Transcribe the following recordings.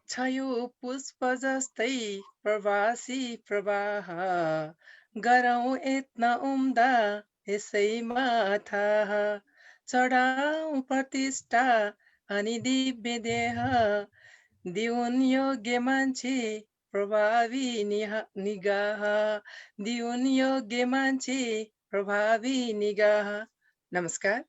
छ यो पुष्प जस्तै प्रवासी प्रवाह गरौँ यत्न उम्दा यसैमा थाह चढाउँ प्रतिष्ठा अनि दिव्य देह दिउन् योग्य मान्छे प्रभावी निगाह दिउन् योग्य मान्छे प्रभावी निगाह। नमस्कार।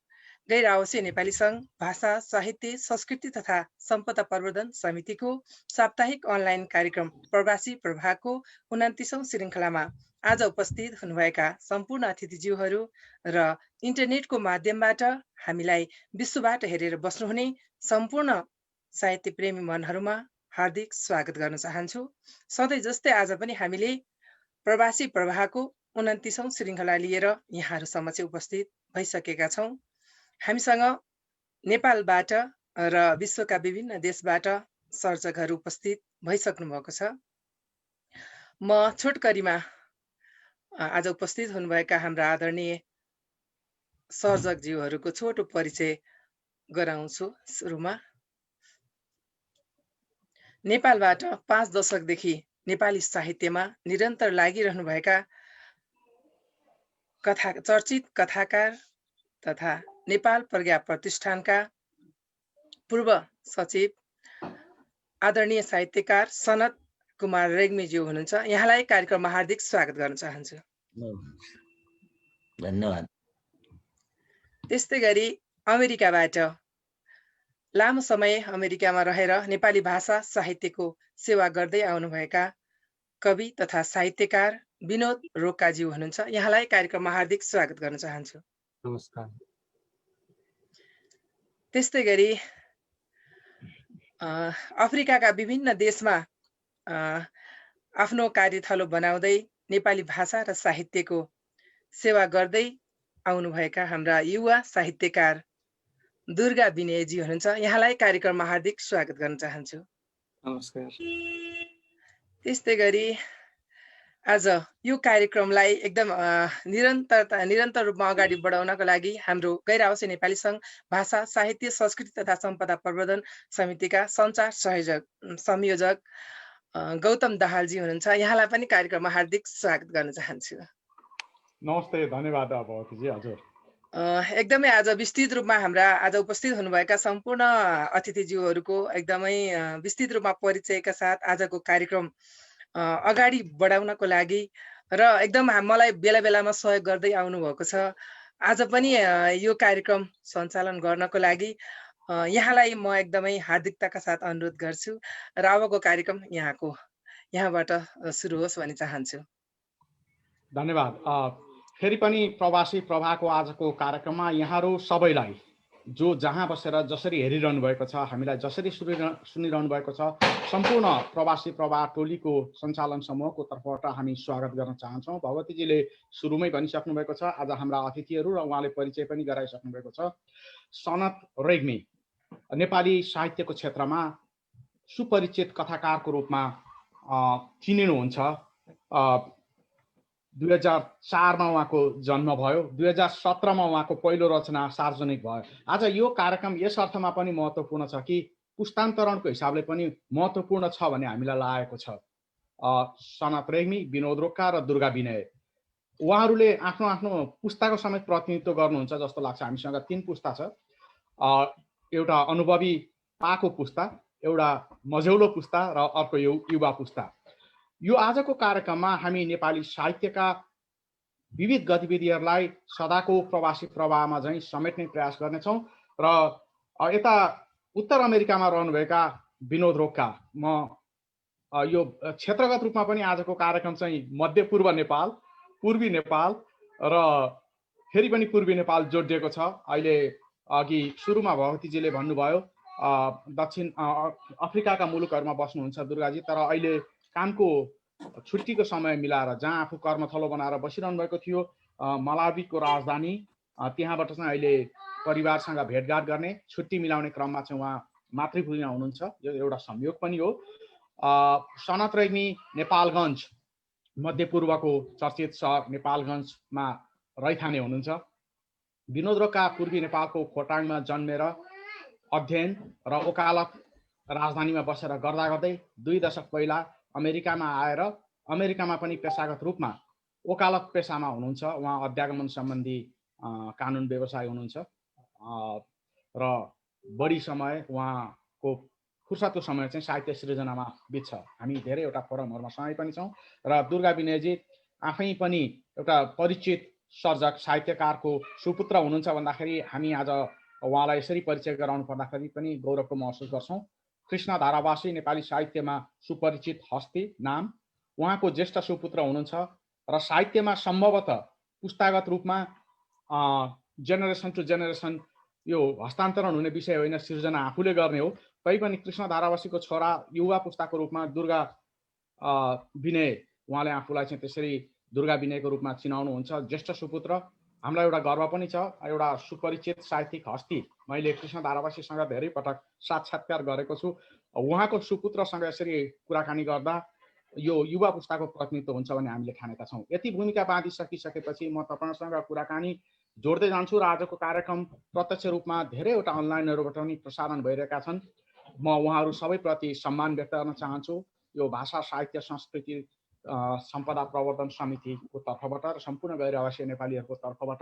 गैर आवासीय नेपाली सङ्घ भाषा साहित्य संस्कृति तथा सम्पदा प्रवर्धन समितिको साप्ताहिक अनलाइन कार्यक्रम प्रवासी प्रभागको 29औं श्रृङ्खलामा आज उपस्थित हुनुभएका सम्पूर्ण अतिथिज्यूहरू र इन्टरनेटको माध्यमबाट हामीलाई विश्वबाट हेरेर बस्नुहुने सम्पूर्ण साहित्य प्रेमी मनहरूमा हार्दिक स्वागत गर्न चाहन्छु। सधैँ जस्तै आज पनि हामीले प्रवासी प्रवाहको 29औं श्रृङ्खला लिएर यहाँहरू समक्ष उपस्थित भइसकेका छौँ। हामीसँग नेपालबाट र विश्वका विभिन्न देशबाट सर्जकहरू उपस्थित भइसक्नु भएको छ। म छोटकरीमा आज उपस्थित हुनुभएका हाम्रा आदरणीय सर्जकज्यूहरूको छोटो परिचय गराउँछु। सुरुमा नेपालबाट 5 दशकदेखि नेपाली साहित्यमा निरन्तर लागिरहनुभएका चर्चित कथाकार तथा नेपाल प्रज्ञा प्रतिष्ठानका पूर्व सचिव आदरणीय साहित्यकार सनत कुमार रेग्मीज्यू हुनुहुन्छ। यहाँलाई कार्यक्रममा हार्दिक स्वागत गर्न चाहन्छु। धन्यवाद। त्यस्तै गरी अमेरिकाबाट लामो समय अमेरिकामा रहेर नेपाली भाषा साहित्यको सेवा गर्दै आउनुभएका कवि तथा साहित्यकार विनोद रोकाज्यू हुनुहुन्छ। यहाँलाई कार्यक्रममा हार्दिक स्वागत गर्न चाहन्छु। नमस्कार। त्यस्तै गरी अफ्रिकाका विभिन्न देशमा आफ्नो कार्यथलो बनाउँदै नेपाली भाषा र साहित्यको सेवा गर्दै आउनुभएका हाम्रा युवा साहित्यकार दुर्गा विनयजी हुनुहुन्छ। यहाँलाई कार्यक्रममा हार्दिक स्वागत गर्न चाहन्छु। नमस्कार। त्यस्तै गरी आज यो कार्यक्रमलाई एकदम निरन्तर रूपमा अगाडि बढाउनको लागि हाम्रो गैर आवासीय नेपाली सङ्घ भाषा साहित्य संस्कृति तथा सम्पदा प्रवर्धन समितिका सञ्चार संयोजक गौतम दाहालजी हुनुहुन्छ। यहाँलाई पनि कार्यक्रममा हार्दिक स्वागत गर्न चाहन्छु। नमस्ते, धन्यवाद भगवतीजी। हजुर, एकदमै आज विस्तृत रूपमा हाम्रा आज उपस्थित हुनुभएका सम्पूर्ण अतिथिज्यूहरूको एकदमै विस्तृत रूपमा परिचयका साथ आजको कार्यक्रम अगाडि बढाउनको लागि र एकदम मलाई बेला बेलामा सहयोग गर्दै आउनु भएको छ। आज पनि यो कार्यक्रम सञ्चालन गर्नको लागि यहाँलाई म एकदमै हार्दिकताका साथ अनुरोध गर्छु र अबको कार्यक्रम यहाँबाट सुरु होस् भनी चाहन्छु। धन्यवाद। फेरि पनि प्रवासी प्रभाको आजको कार्यक्रममा यहाँहरू सबैलाई जो जहाँ बसेर जसरी हेरिरहनु भएको छ, हामीलाई जसरी सुनिरहनु भएको छ, सम्पूर्ण प्रवासी प्रभा टोलीको सञ्चालन समूहको तर्फबाट हामी स्वागत गर्न चाहन्छौँ। भगवतीजीले सुरुमै भनिसक्नु भएको छ, आज हाम्रा अतिथिहरू र उहाँले परिचय पनि गराइसक्नु भएको छ। सनत रेग्मी नेपाली साहित्यको क्षेत्रमा सुपरिचित कथाकारको रूपमा चिनिनुहुन्छ। 2004मा उहाँको जन्म भयो। 2017मा उहाँको पहिलो रचना सार्वजनिक भयो। आज यो कार्यक्रम यस अर्थमा पनि महत्त्वपूर्ण छ कि पुस्तान्तरणको हिसाबले पनि महत्त्वपूर्ण छ भन्ने हामीलाई लागेको छ। सनत रेग्मी, विनोद रोका र दुर्गा विनय उहाँहरूले आफ्नो आफ्नो पुस्ताको समेत प्रतिनिधित्व गर्नुहुन्छ जस्तो लाग्छ। हामीसँग 3 पुस्ता छ, एउटा अनुभवी पाको पुस्ता, एउटा मझौलो पुस्ता र अर्को युवा पुस्ता। यो आजको कार्यक्रममा हामी नेपाली साहित्यका विविध गतिविधिहरूलाई सदाको प्रवासी प्रवाहमा चाहिँ समेट्ने प्रयास गर्नेछौँ। र यता उत्तर अमेरिकामा रहनुभएका विनोद रोका, म यो क्षेत्रगत रूपमा पनि आजको कार्यक्रम चाहिँ मध्यपूर्व नेपाल, पूर्वी नेपाल र फेरि पनि पूर्वी नेपाल जोडिएको छ। अहिले अघि सुरुमा भगवतीजीले भन्नुभयो दक्षिण अफ्रिकाका मुलुकहरूमा बस्नुहुन्छ दुर्गाजी, तर अहिले कामको छुट्टीको समय मिलाएर जहाँ आफू कर्मथलो बनाएर बसिरहनु भएको थियो मलावीको राजधानी, त्यहाँबाट चाहिँ अहिले परिवारसँग भेटघाट गर्ने छुट्टी मिलाउने क्रममा चाहिँ उहाँ मातृभूमिमा हुनुहुन्छ। यो एउटा संयोग पनि हो। सनत रेग्मी नेपालगञ्ज, मध्यपूर्वको चर्चित सहर नेपालगञ्जमा रैथाने हुनुहुन्छ। विनोद रोका पूर्वी नेपालको खोटाङमा जन्मेर अध्ययन र वकालत राजधानीमा बसेर गर्दा गर्दै 2 दशक पहिला अमेरिकामा आएर अमेरिकामा पनि पेसागत रूपमा वकालत पेसामा हुनुहुन्छ। उहाँ अध्यागमन सम्बन्धी कानुन व्यवसाय हुनुहुन्छ र बढी समय उहाँको फुर्सदको समय चाहिँ साहित्य सृजनामा बित्छ। हामी धेरैवटा फोरमहरूमा सँगै पनि छौँ र दुर्गा विनयजी आफै पनि एउटा परिचित सर्जक साहित्यकारको सुपुत्र हुनुहुन्छ भन्दाखेरि हामी आज उहाँलाई यसरी परिचय गराउनु पर्दाखेरि पनि गौरवको महसुस गर्छौँ। कृष्ण धारावासी नेपाली साहित्यमा सुपरिचित हस्ती नाम, उहाँको ज्येष्ठ सुपुत्र हुनुहुन्छ र साहित्यमा सम्भवतः पुस्तागत रूपमा जेनेरेसन टु जेनेरेसन यो हस्तान्तरण हुने विषय होइन, सिर्जना आफूले गर्ने हो। तैपनि कृष्ण धारावासीको छोरा युवा पुस्ताको रूपमा दुर्गा विनय, उहाँले आफूलाई चाहिँ त्यसरी दुर्गा विनयको रूपमा चिनाउनुहुन्छ। ज्येष्ठ सुपुत्र, हामीलाई एउटा गर्व पनि छ। एउटा सुपरिचित साहित्यिक हस्ती, मैले कृष्ण धारावासीसँग धेरै पटक साक्षात्कार गरेको छु। उहाँको सुपुत्रसँग यसरी कुराकानी गर्दा यो युवा पुस्ताको प्रतिनिधित्व हुन्छ भन्ने हामीले ठानेका छौँ। यति भूमिका बाँधिसकिसकेपछि म तपाईँहरूसँग कुराकानी जोड्दै जान्छु र आजको कार्यक्रम प्रत्यक्ष रूपमा धेरैवटा अनलाइनहरूबाट पनि प्रसारण भइरहेका छन्। म उहाँहरू सबैप्रति सम्मान व्यक्त गर्न चाहन्छु। यो भाषा साहित्य संस्कृति सम्पदा प्रवर्धन समितिको तर्फबाट र सम्पूर्ण गैर आवासीय नेपालीहरूको तर्फबाट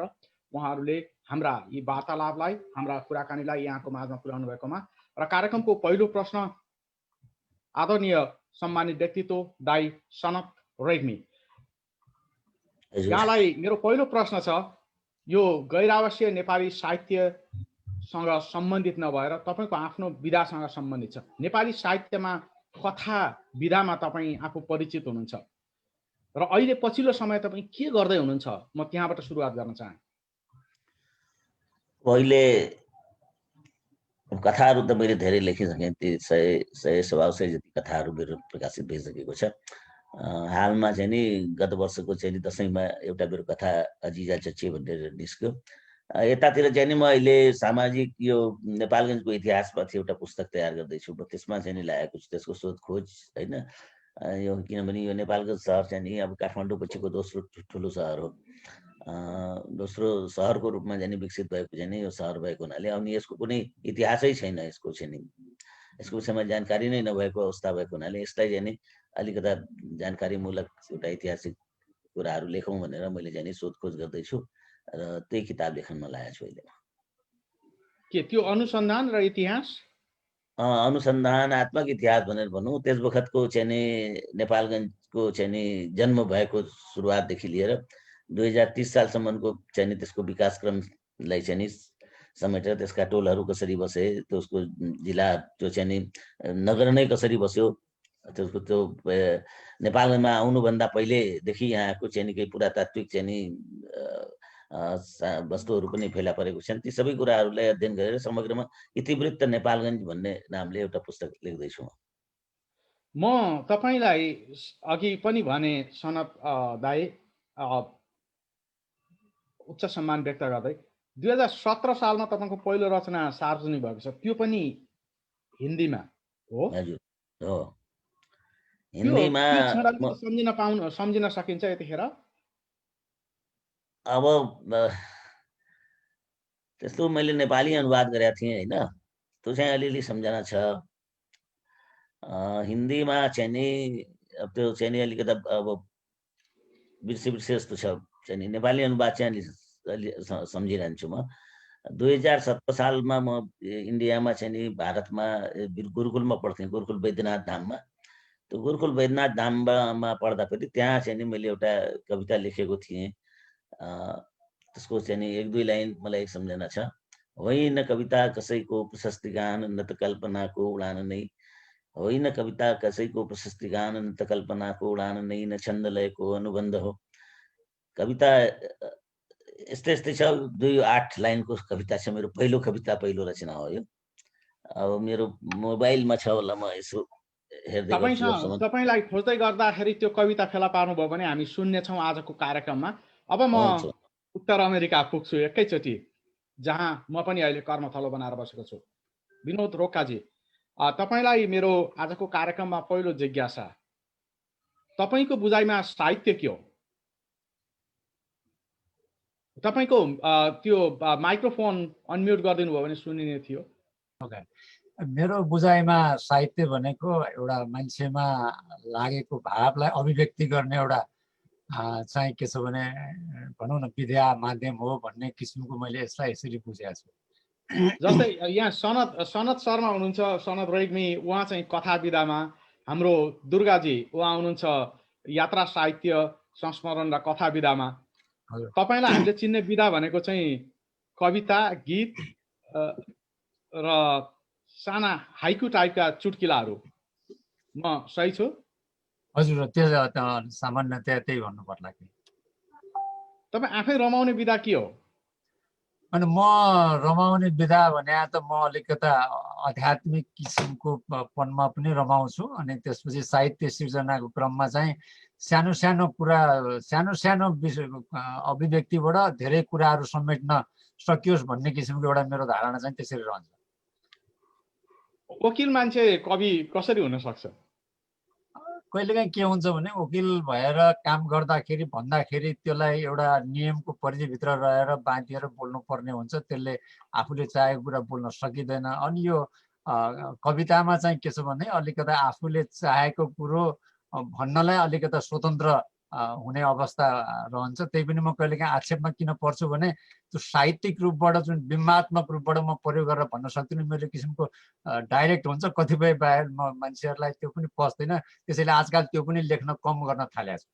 उहाँहरूले हाम्रा यी वार्तालापलाई, हाम्रा कुराकानीलाई यहाँको माझमा पुर्याउनु भएकोमा र कार्यक्रमको पहिलो प्रश्न आदरणीय सम्मानित व्यक्तित्व दाई सनत रेग्मी, यहाँलाई मेरो पहिलो प्रश्न छ। यो गैर आवासीय नेपाली साहित्यसँग सम्बन्धित नभएर तपाईँको आफ्नो विधासँग सम्बन्धित छ। नेपाली साहित्यमा कथा विधामा तपाईँ आफू परिचित हुनुहुन्छ र अहिले पछिल्लो समय तपाईँ के गर्दै हुनुहुन्छ, म त्यहाँबाट सुरुवात गर्न चाहे। अहिले कथाहरू त मैले धेरै लेखिसकेँ, ती 100 जति कथाहरू मेरो प्रकाशित भइसकेको छ। हालमा चाहिँ नि गत वर्षको चाहिँ नि दसैँमा एउटा मेरो कथा अजिजा चच्चे भनेर निस्क्यो। यतातिर चाहिँ नि म अहिले सामाजिक यो नेपालगञ्जको इतिहासमाथि एउटा पुस्तक तयार गर्दैछु। त्यसमा चाहिँ नि लागेको छु, त्यसको सोधखोज होइन। यो किनभने यो नेपालगञ्ज सहर चाहिँ नि अब काठमाडौँ पछिको दोस्रो ठुलो सहर हो। दोस्रो सहरको रूपमा चाहिँ नि विकसित भएको चाहिँ नि यो सहर भएको हुनाले अनि यसको कुनै इतिहासै छैन, यसको चाहिँ नि यसको विषयमा जानकारी नै नभएको अवस्था भएको हुनाले यसलाई चाहिँ नि अलिकता जानकारीमूलक एउटा ऐतिहासिक कुराहरू लेखौँ भनेर मैले चाहिँ नि सोधखोज गर्दैछु र त्यही किताब लेखनमा लागेको छु अहिले। के त्यो अनुसन्धान र इतिहास, अनुसन्धानात्मक इतिहास भनेर भनौँ। त्यस बखतको चाहिँ नि नेपालगञ्जको चाहिँ नि जन्म भएको सुरुवातदेखि लिएर 2030 सालसम्मको चाहिँ नि त्यसको विकासक्रमलाई चाहिँ नि समेटेर त्यसका टोलहरू कसरी बसे, त्यसको जिल्ला त्यो चाहिँ नि नगर नै कसरी बस्यो, त्यसको त्यो नेपालमा आउनुभन्दा पहिलेदेखि यहाँको चाहिँ नि केही पुरातात्विक चाहिँ नि वस्तुहरू पनि फेला परेको छन्। ती सबै कुराहरूलाई अध्ययन गरेर समग्रमा इतिवृत्त नेपालगञ्ज भन्ने नामले एउटा पुस्तक लेख्दैछु। म तपाईँलाई अघि पनि भने सनत दाई उच्च सम्मान व्यक्त गर्दै 2017 सालमा तपाईँको पहिलो रचना सार्वजनिक भएको छ, त्यो पनि हिन्दीमा हो? हजुर हो, हिन्दीमा सम्झिन सकिन्छ यतिखेर? अब त्यस्तो मैले नेपाली अनुवाद गरेका थिएँ होइन, त्यो चाहिँ अलिअलि सम्झना छ। हिन्दीमा चाहिँ नि अब त्यो चाहिँ नि अलिकति अब बिर्से जस्तो छ चाहिँ नि। नेपाली अनुवाद चाहिँ अलि सम्झिरहन्छु म। 2017 सालमा म इन्डियामा चाहिँ नि भारतमा गुरुकुलमा पढ्थेँ, गुरुकुल वैद्यनाथ धाममा। त्यो गुरुकुल वैद्यनाथ धाममा पढ्दाखेरि त्यहाँ चाहिँ नि मैले एउटा कविता लेखेको थिएँ। त्यसको चाहिँ नि 1-2 लाइन मलाई सम्झना छ। होइन कविता कसैको प्रशस्तिगान न त कल्पनाको उडान नै, होइन कविता कसैको प्रशस्तिगान न त कल्पनाको उडान नै, न छन्द लयको अनुबन्ध हो। कविता यस्तै यस्तै छ। 2-8 लाइनको कविता छ। मेरो पहिलो कविता, पहिलो रचना हो यो। अब मेरो मोबाइलमा छ होला, म यसो हेर्दै गर्छु। तपाईलाई खोज्दै गर्दाखेरि त्यो कविता फेला पार्नुभयो भने हामी सुन्नेछौँ आजको कार्यक्रममा। अब म उत्तर अमेरिका पुग्छु एकैचोटि, जहाँ म पनि अहिले कर्मथलो बनाएर बसेको छु। विनोद रोकाजी, तपाईलाई मेरो आजको कार्यक्रममा पहिलो जिज्ञासा, तपाईको बुझाइमा साहित्य के हो? तपाईको त्यो माइक्रोफोन अनम्युट गरिदिनु भयो भने सुनिने थियो। ओके, मेरो बुझाइमा साहित्य भनेको एउटा मान्छेमा लागेको भावलाई अभिव्यक्ति गर्ने एउटा चाहिँ के छ भने भनौँ न विद्या माध्यम हो भन्ने किसिमको मैले यसलाई यसरी बुझेको छु। जस्तै यहाँ सनत शर्मा हुनुहुन्छ, सनत रेग्मी, उहाँ चाहिँ कथा विधामा, हाम्रो दुर्गाजी उहाँ हुनुहुन्छ यात्रा साहित्य संस्मरण र कथा विधामा। तपाईँलाई हामीले चिन्ने विधा भनेको चाहिँ कविता, गीत र साना हाइकु टाइपका चुटकिलाहरू। म सही छु? हजुर, त्यो सामान्यतया त्यही भन्नु पर्ला कि। तपाईँ आफै रमाउने विधा के हो? अनि म रमाउने विधा भने त म अलिकता आध्यात्मिक किसिमको पनमा पनि रमाउँछु। अनि त्यसपछि साहित्य सिर्जनाको क्रममा चाहिँ सानो सानो कुरा, सानो सानो अभिव्यक्तिबाट धेरै कुराहरू समेट्न सकियोस् भन्ने किसिमको एउटा मेरो धारणा चाहिँ त्यसरी रहन्छ। वकिल मान्छे कवि कसरी हुन सक्छ? कहिलेकाहीँ के हुन्छ भने वकिल भएर काम गर्दाखेरि भन्दाखेरि त्यसलाई एउटा नियमको परिधिभित्र रहेर बाँधिएर बोल्नु पर्ने हुन्छ, त्यसले आफूले चाहेको कुरा बोल्न सकिँदैन। अनि यो कवितामा चाहिँ के छ भने अलिकता आफूले चाहेको कुरो भन्नलाई अलिकता स्वतन्त्र हुने अवस्था रहन्छ। त्यही पनि म कहिलेकाहीँ आक्षेपमा किन पर्छु भने त्यो साहित्यिक रूपबाट जुन बिम्बात्मक रूपबाट म प्रयोग गरेर भन्न सक्दिनँ, मेरो किसिमको डाइरेक्ट हुन्छ। कतिपय बाहिर मान्छेहरूलाई त्यो पनि पस्दैन, त्यसैले आजकल त्यो पनि लेख्न कम गर्न थालेको छु।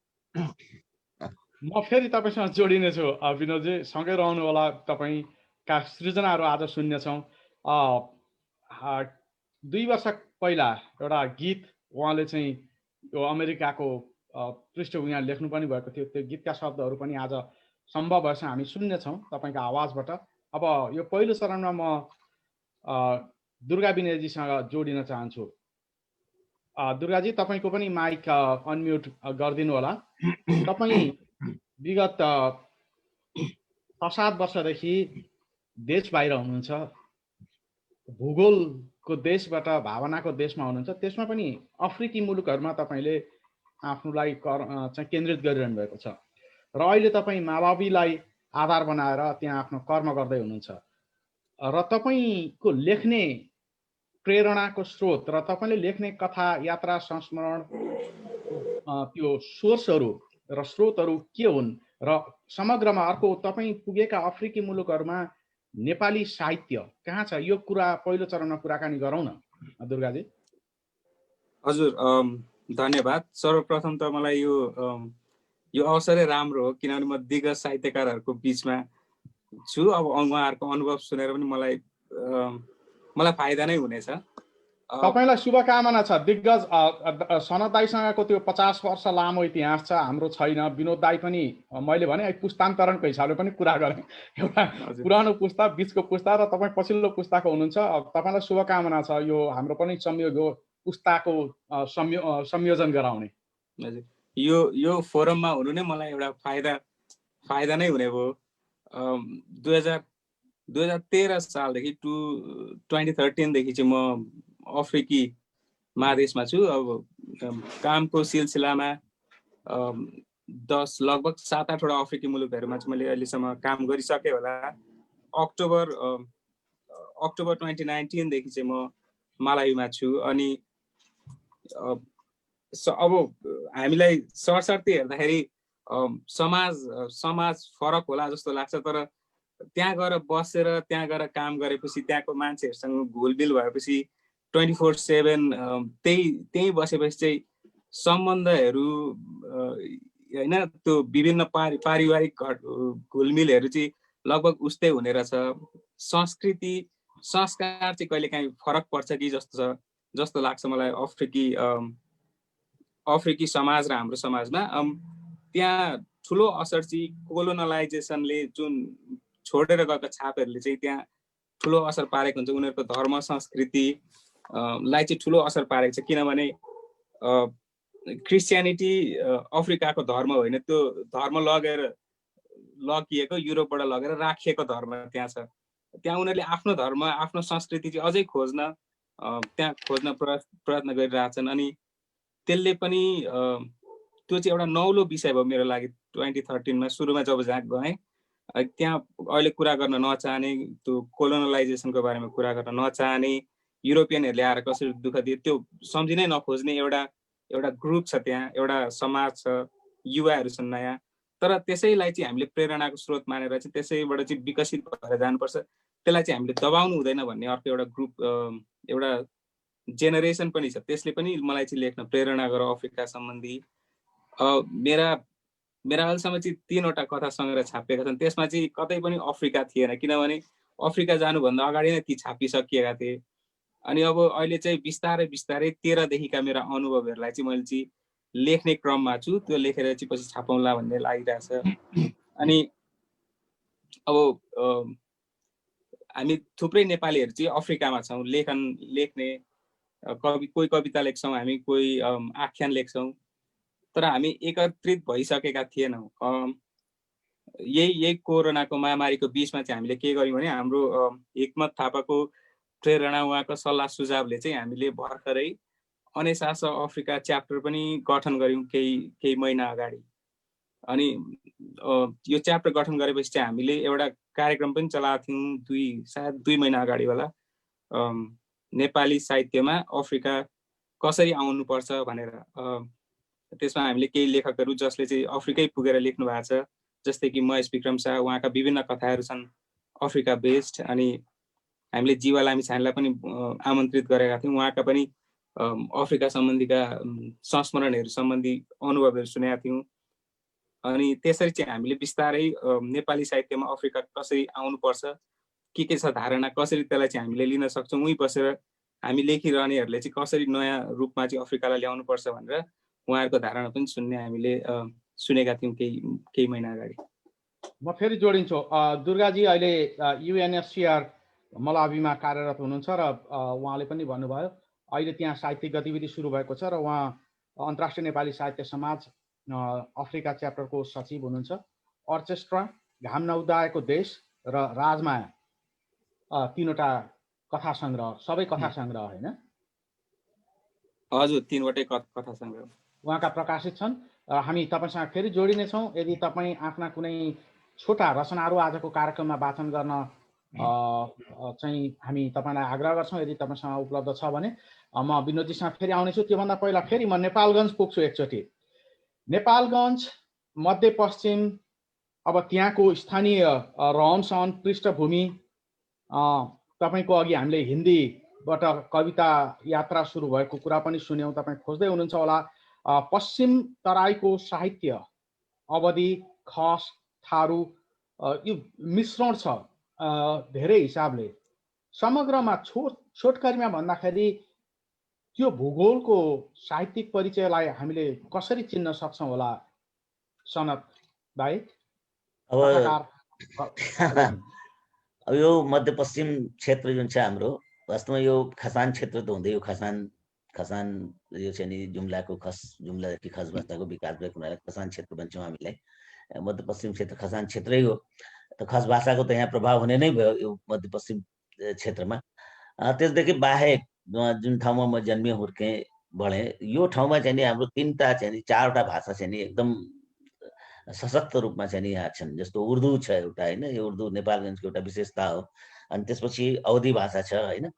म फेरि तपाईँसँग जोडिनेछु विनोदजी, सँगै रहनु होला। तपाईँका सृजनाहरू आज सुन्नेछौँ। 2 वर्ष पहिला एउटा गीत उहाँले चाहिँ यो अमेरिकाको पृष्ठभूमिमा लेख्नु पनि भएको थियो। त्यो गीतका शब्दहरू पनि आज सम्भव भएछ हामी सुन्नेछौँ तपाईँको आवाजबाट। अब यो पहिलो चरणमा म दुर्गा विनयजीसँग जोडिन चाहन्छु। दुर्गाजी, तपाईँको पनि माइक अनम्युट गरिदिनु होला। तपाईँ विगत 6-7 वर्षदेखि देश बाहिर हुनुहुन्छ, भूगोलको देशबाट भावनाको देशमा हुनुहुन्छ। त्यसमा पनि अफ्रिकी मुलुकहरूमा तपाईँले आफ्नोलाई चाहिँ केन्द्रित गरिरहनु भएको छ र अहिले तपाईँ मालावीलाई आधार बनाएर त्यहाँ आफ्नो कर्म गर्दै हुनुहुन्छ। र तपाईँको लेख्ने प्रेरणाको स्रोत र तपाईँले लेख्ने कथा, यात्रा, संस्मरण, त्यो सोर्सहरू र स्रोतहरू के हुन् र समग्रमा अर्को तपाईँ पुगेका अफ्रिकी मुलुकहरूमा नेपाली साहित्य कहाँ छ, यो कुरा पहिलो चरणमा कुराकानी गरौँ न दुर्गाजी। हजुर, धन्यवाद। सर्वप्रथम त मलाई यो अवसरै राम्रो हो, किनभने म दिग्गज साहित्यकारहरूको बिचमा छु। अब उहाँहरूको अनुभव सुनेर पनि मलाई फाइदा नै हुनेछ। तपाईलाई शुभकामना छ। दिग्गज सनत दाईसँगको त्यो 50 वर्ष लामो इतिहास छ, हाम्रो छैन। विनोद दाई पनि मैले भने पुस्तान्तरणको हिसाबले पनि कुरा गरेँ। एउटा पुरानो पुस्ता, बिचको पुस्ता र तपाईँ पछिल्लो पुस्ताको हुनुहुन्छ। तपाईँलाई शुभकामना छ। यो हाम्रो पनि संयोग हो पुस्ताको संयोजन गराउने। हजुर, यो फोरममा हुनु नै मलाई एउटा फाइदा नै हुने भयो। 2013 सालदेखि 2013 देखि चाहिँ म अफ्रिकी महादेशमा छु। अब कामको सिलसिलामा लगभग 7-8वटा अफ्रिकी मुलुकहरूमा चाहिँ मैले अहिलेसम्म काम गरिसकेँ होला। अक्टोबर 2019 देखि चाहिँ म मालावीमा छु। अनि अब हामीलाई सरसर्ती हेर्दाखेरि समाज फरक होला जस्तो लाग्छ, तर त्यहाँ गएर बसेर त्यहाँ गएर काम गरेपछि त्यहाँको मान्छेहरूसँग घुलमिल भएपछि 24/7 त्यही बसेपछि चाहिँ सम्बन्धहरू होइन, त्यो विभिन्न पारिवारिक घुलमिलहरू चाहिँ लगभग उस्तै हुने रहेछ। संस्कृति संस्कार चाहिँ कहिलेकाहीँ फरक पर्छ कि जस्तो लाग्छ मलाई अफ्रिकी समाज र हाम्रो समाजमा। त्यहाँ ठुलो असर चाहिँ कोलोनलाइजेसनले जुन छोडेर गएको छापहरूले चाहिँ त्यहाँ ठुलो असर पारेको हुन्छ। उनीहरूको धर्म संस्कृति लाई चाहिँ ठुलो असर पारेको छ, किनभने क्रिस्चियनिटी अफ्रिकाको धर्म होइन, त्यो धर्म लगिएको युरोपबाट लगेर राखिएको धर्म त्यहाँ छ। त्यहाँ उनीहरूले आफ्नो धर्म, आफ्नो संस्कृति चाहिँ अझै खोज्न प्रयत्न गरिरहेछन्। अनि त्यसले पनि त्यो चाहिँ एउटा नौलो विषय भयो मेरो लागि। 2013 सुरुमा जब जहाँ गएँ, त्यहाँ अहिले कुरा गर्न नचाहने, त्यो कोलोनलाइजेसनको बारेमा कुरा गर्न नचाहने, युरोपियनहरूले आएर कसरी दुःख दिए त्यो सम्झिनै नखोज्ने एउटा ग्रुप छ, त्यहाँ एउटा समाज छ, युवाहरू छन् नयाँ। तर त्यसैलाई चाहिँ हामीले प्रेरणाको स्रोत मानेर चाहिँ त्यसैबाट चाहिँ विकसित भएर जानुपर्छ, त्यसलाई चाहिँ हामीले दबाउनु हुँदैन भन्ने अर्को एउटा ग्रुप, एउटा जेनेरेसन पनि छ। त्यसले पनि मलाई चाहिँ लेख्न प्रेरणा गर अफ्रिका सम्बन्धी। मेरा अहिलेसम्म चाहिँ 3वटा कथा सङ्ग्रह छापिएका छन्, त्यसमा चाहिँ कतै पनि अफ्रिका थिएन, किनभने अफ्रिका जानुभन्दा अगाडि नै ती छापिसकिएका थिए। अनि अब अहिले चाहिँ बिस्तारै 13देखिका मेरा अनुभवहरूलाई चाहिँ मैले चाहिँ लेख्ने क्रममा छु। त्यो लेखेर चाहिँ पछि छापौँला भन्ने लागिरहेछ। अनि अब हामी थुप्रै नेपालीहरू चाहिँ अफ्रिकामा छौँ, लेख्ने, कोही कविता लेख्छौँ हामी, कोही आख्यान लेख्छौँ, तर हामी एकत्रित भइसकेका थिएनौँ। यही कोरोनाको महामारीको बिचमा चाहिँ हामीले के गर्यौँ भने हाम्रो हिक्मत थापाको प्रेरणा, उहाँको सल्लाह सुझावले चाहिँ हामीले भर्खरै अनेसास अफ्रिका च्याप्टर पनि गठन गर्यौँ केही महिना अगाडि। अनि यो च्याप्टर गठन गरेपछि चाहिँ हामीले एउटा कार्यक्रम पनि चलाएको थियौँ सायद 2 महिना अगाडि होला, नेपाली साहित्यमा अफ्रिका कसरी आउनुपर्छ भनेर। त्यसमा हामीले केही लेखकहरू जसले चाहिँ अफ्रिकै पुगेर लेख्नु भएको छ, जस्तै कि महेश विक्रम शाह, उहाँका विभिन्न कथाहरू छन् अफ्रिका बेस्ड। अनि हामीले जीवा लामिछानेलाई पनि आमन्त्रित गरेका थियौँ, उहाँका पनि अफ्रिका सम्बन्धीका संस्मरणहरू सम्बन्धी अनुभवहरू सुनेका थियौँ। अनि त्यसरी चाहिँ हामीले बिस्तारै नेपाली साहित्यमा अफ्रिका कसरी आउनुपर्छ, के छ धारणा, कसरी त्यसलाई चाहिँ हामीले लिन सक्छौँ, उहीँ बसेर हामी लेखिरहनेहरूले चाहिँ कसरी नयाँ रूपमा चाहिँ अफ्रिकालाई ल्याउनुपर्छ भनेर उहाँहरूको धारणा पनि सुन्ने हामीले सुनेका थियौँ केही महिना अगाडि। म फेरि जोडिन्छु। दुर्गाजी अहिले युएनएचसिआर मलावीमा कार्यरत हुनुहुन्छ र उहाँले पनि भन्नुभयो अहिले त्यहाँ साहित्यिक गतिविधि सुरु भएको छ र उहाँ अन्तर्राष्ट्रिय नेपाली साहित्य समाज अफ्रिका च्याप्टरको सचिव हुनुहुन्छ। अर्केस्ट्रा, घाम नउदाएको देश र राजमाया 3वटा कथा सङ्ग्रह, सबै कथा सङ्ग्रह होइन? हजुर, 3वटै कथा सङ्ग्रह उहाँका प्रकाशित छन्। हामी तपाईँसँग फेरि जोडिनेछौँ। यदि तपाईँ आफ्ना कुनै छोटा रचनाहरू आजको कार्यक्रममा वाचन गर्न चाहिँ हामी तपाईँलाई आग्रह गर्छौँ, यदि तपाईँसँग उपलब्ध छ भने। म विनोदजीसँग फेरि आउनेछु। त्योभन्दा पहिला फेरि म नेपालगञ्ज पुग्छु एकचोटि। नेपालगञ्ज मध्यपश्चिम, अब त्यहाँको स्थानीय रहनसहन, पृष्ठभूमि, तपाईँको अघि हामीले हिन्दीबाट कविता यात्रा सुरु भएको कुरा पनि सुन्यौँ, तपाईँ खोज्दै हुनुहुन्छ होला। पश्चिम तराईको साहित्य, अवधि, खस, थारू, यो मिश्रण छ धेरै हिसाबले। समग्रमा छोटकरीमा भन्दाखेरि त्यो भूगोलको साहित्यिक परिचयलाई हामीले कसरी चिन्न सक्छौँ होला सनत भाइ? अब यो मध्यपश्चिम क्षेत्र जुन छ हाम्रो, वास्तवमा यो खसान क्षेत्र त हुँदै, यो खसान यो चाहिँ नि जुम्लाको जुम्लादेखि खस भाषाको विकास भएको हुनाले खसान क्षेत्र भन्छौँ हामीलाई। मध्यपश्चिम क्षेत्र खसान क्षेत्रै हो, त खस भाषाको त यहाँ प्रभाव हुने नै भयो यो मध्यपश्चिम क्षेत्रमा। त्यसदेखि बाहेक जुन ठाउँमा म जन्मेँ, हुर्केँ, बढेँ, यो ठाउँमा चाहिँ नि हाम्रो 4वटा भाषा चाहिँ नि एकदम सशक्त रूपमा चाहिँ नि यहाँ छन्। जस्तो उर्दू छ एउटा होइन, यो उर्दू नेपालगञ्जको एउटा विशेषता हो। अनि त्यसपछि अवधी भाषा छ होइन,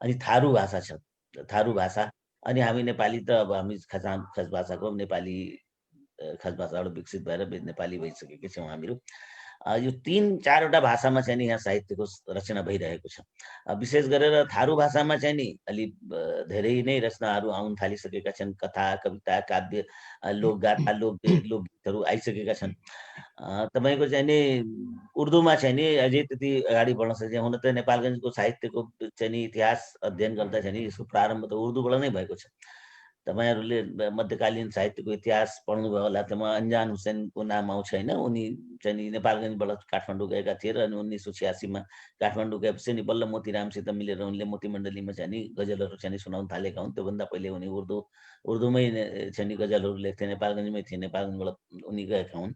अनि थारू भाषा छ, थारू भाषा। अनि हामी नेपाली त अब हामी खस भाषाको नेपाली खस भाषाबाट विकसित भएर नेपाली भइसकेकै छौँ हामीहरू। यो 3-4वटा भाषामा चाहिँ नि यहाँ साहित्यको रचना भइरहेको छ। विशेष गरेर थारू भाषामा चाहिँ नि अलि धेरै नै रचनाहरू आउन थालिसकेका छन्। कथा, कविता, काव्य, लोकगाथा, लोकगीतहरू आइसकेका छन्। तपाईँको चाहिँ नि उर्दूमा चाहिँ नि अझै त्यति अगाडि बढ्न सकेको, हुन त नेपालगञ्जको साहित्यको चाहिँ नि इतिहास अध्ययन गर्दा चाहिँ नि यसको प्रारम्भ त उर्दूबाट नै भएको छ। तपाईँहरूले मध्यकालीन साहित्यको इतिहास पढ्नुभयो होला, त्यसमा अन्जान हुसैनको नाम आउँछ होइन। उनी चाहिँ नि नेपालगञ्जबाट काठमाडौँ गएका थिए र अनि 1986मा काठमाडौँ गएपछि नि बल्ल मोतीरामसित मिलेर उनले मोती मण्डलीमा चाहिँ नि गजलहरू चाहिँ सुनाउन थालेका हुन्। त्योभन्दा पहिले उनी उर्दूमै चाहिँ नि गजलहरू लेख्थे, नेपालगञ्जमै थिए, नेपालगञ्जबाट उनी गएका हुन्।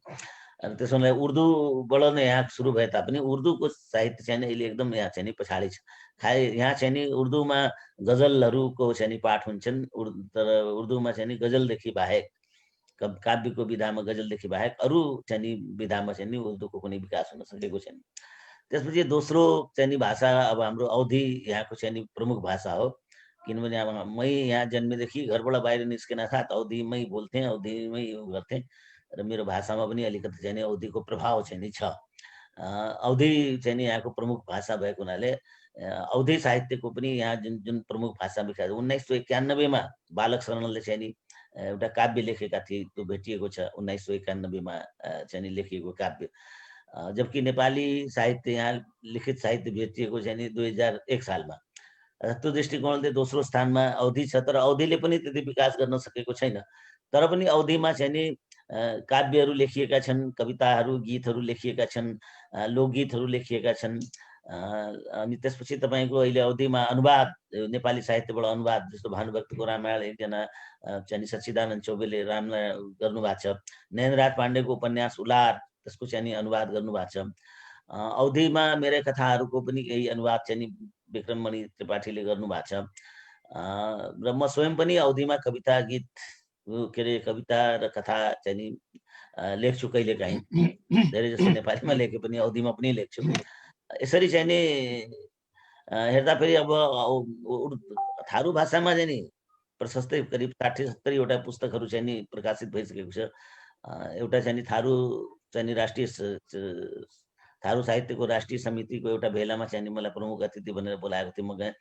अनि त्यसोले उर्दूबाट नै यहाँ सुरु भए तापनि उर्दूको साहित्य चाहिँ अहिले एकदम यहाँ चाहिँ नि पछाडि छ। यहाँ चाहिँ नि उर्दूमा गजलहरूको चाहिँ नि पाठ हुन्छन्, तर उर्दूमा चाहिँ नि गजलदेखि बाहेक, काव्यको विधामा गजलदेखि बाहेक अरू चाहिँ नि विधामा चाहिँ नि उर्दूको कुनै विकास हुन सकेको छैन। त्यसपछि दोस्रो चाहिँ नि भाषा अब हाम्रो अवधी यहाँको चाहिँ नि प्रमुख भाषा हो, किनभने अब मै यहाँ जन्मेदेखि घरबाट बाहिर निस्किन साथ अवधिमै बोल्थेँ, अवधिमै गर्थेँ र मेरो भाषामा पनि अलिकति चाहिँ नि अवधिको प्रभाव चाहिँ नि छ। अवधी चाहिँ नि यहाँको प्रमुख भाषा भएको हुनाले अवधी साहित्यको पनि यहाँ जुन जुन प्रमुख भाषा विकास 1991मा बालक शरणले चाहिँ नि एउटा काव्य लेखेका थिए, त्यो भेटिएको छ 1991मा चाहिँ नि लेखिएको काव्य। जबकि नेपाली साहित्य यहाँ लिखित साहित्य भेटिएको चाहिँ नि 2001 सालमा। त्यो दृष्टिकोणले दोस्रो स्थानमा अवधि छ, तर अवधिले पनि त्यति विकास गर्न सकेको छैन। तर पनि अवधिमा चाहिँ नि काव्यहरू लेखिएका छन्, कविताहरू, गीतहरू लेखिएका छन्, लोकगीतहरू लेखिएका छन्। अनि त्यसपछि तपाईँको अहिले अवधिमा अनुवाद, नेपाली साहित्यबाट अनुवाद, जस्तो भानुभक्तको रामायण एकजना चाहिँ सच्चिदानन्द चौबेले रामायण गर्नुभएको छ। नयनराज पाण्डेको उपन्यास उलार, त्यसको चाहिँ नि अनुवाद गर्नुभएको छ। अवधिमा मेरै कथाहरूको पनि केही अनुवाद चाहिँ नि विक्रममणि त्रिपाठीले गर्नुभएको छ। र म स्वयं पनि अवधिमा कविता, गीत, के अरे कविता र कथा चाहिँ नि लेख्छु कहिलेकाहीँ। धेरै जस्तो नेपालीमा लेखे पनि अवधिमा पनि लेख्छु। यसरी चाहिँ नि हेर्दाखेरि अब थारू भाषामा चाहिँ नि प्रशस्तै करिब 60-70वटा पुस्तकहरू चाहिँ नि प्रकाशित भइसकेको छ। एउटा चाहिँ नि थारू चाहिँ नि राष्ट्रिय थारू साहित्यको राष्ट्रिय समितिको एउटा भेलामा चाहिँ नि मलाई प्रमुख अतिथि भनेर बोलाएको थियो। म गएँ,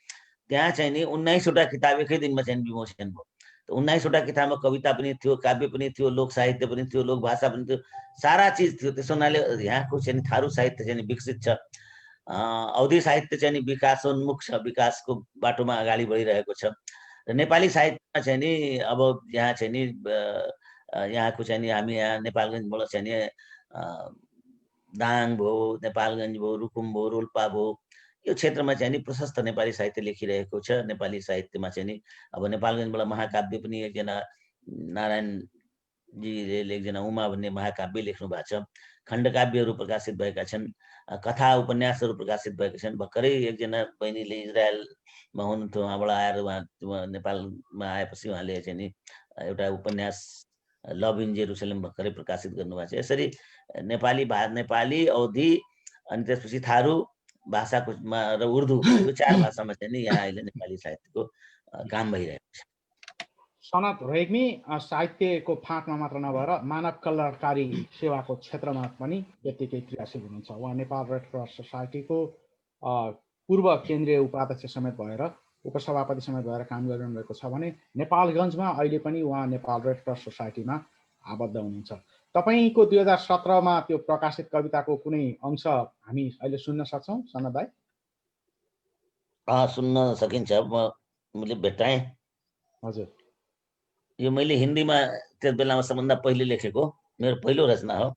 त्यहाँ चाहिँ नि 19वटा किताब एकै दिनमा चाहिँ विमोचन भयो। 19वटा किताबमा कविता पनि थियो, काव्य पनि थियो, लोक साहित्य पनि थियो, लोक भाषा पनि थियो, सारा चिज थियो। त्यसो हुनाले यहाँको चाहिँ थारू साहित्य चाहिँ विकसित छ। अवधी साहित्य चाहिँ विकासोन्मुख छ, विकासको बाटोमा अगाडि बढिरहेको छ। र नेपाली साहित्यमा चाहिँ नि अब यहाँ चाहिँ नि यहाँको चाहिँ नि हामी यहाँ नेपालगञ्जबाट चाहिँ नि दाङ भयो, नेपालगञ्ज भयो, रुकुम भयो, रोल्पा भयो, यो क्षेत्रमा चाहिँ नि प्रशस्त नेपाली साहित्य लेखिरहेको छ। नेपाली साहित्यमा चाहिँ नि अब नेपालगञ्जबाट महाकाव्य पनि एकजना नारायणजीले एकजना उमा भन्ने महाकाव्य लेख्नु भएको छ। खण्डकाव्यहरू प्रकाशित भएका छन्, कथा उपन्यासहरू प्रकाशित भएका छन्। भर्खरै एकजना बहिनीले इजरायलमा हुनुहुन्थ्यो, उहाँबाट आएर उहाँ नेपालमा आएपछि उहाँले चाहिँ नि एउटा उपन्यास लभ इन जेरुसलेम भर्खरै प्रकाशित गर्नुभएको छ। यसरी नेपाली, अवधी अनि त्यसपछि थारू भाषाको र उर्दू, यो 4 भाषामा चाहिँ नि यहाँ अहिले नेपाली साहित्यको काम भइरहेको छ। सनत रेग्मी साहित्यको फाँटमा मात्र नभएर मानव कल्याणकारी सेवाको क्षेत्रमा पनि यत्तिकै क्रियाशील हुनुहुन्छ। उहाँ नेपाल रेड क्रस सोसाइटीको पूर्व केन्द्रीय उपाध्यक्ष समेत भएर, उपसभापति समेत भएर काम गरिरहनु भएको छ भने नेपालगञ्जमा अहिले पनि उहाँ नेपाल रेड क्रस सोसाइटीमा आबद्ध हुनुहुन्छ। तपाईँको 2017मा त्यो प्रकाशित कविताको कुनै अंश हामी अहिले सुन्न सक्छौँ सनत भाइ? सुन्न सकिन्छ। मैले भेटाएँ। हजुर, यो मैले हिन्दीमा त्यस बेलामा सबभन्दा पहिले लेखेको मेरो पहिलो रचना हो।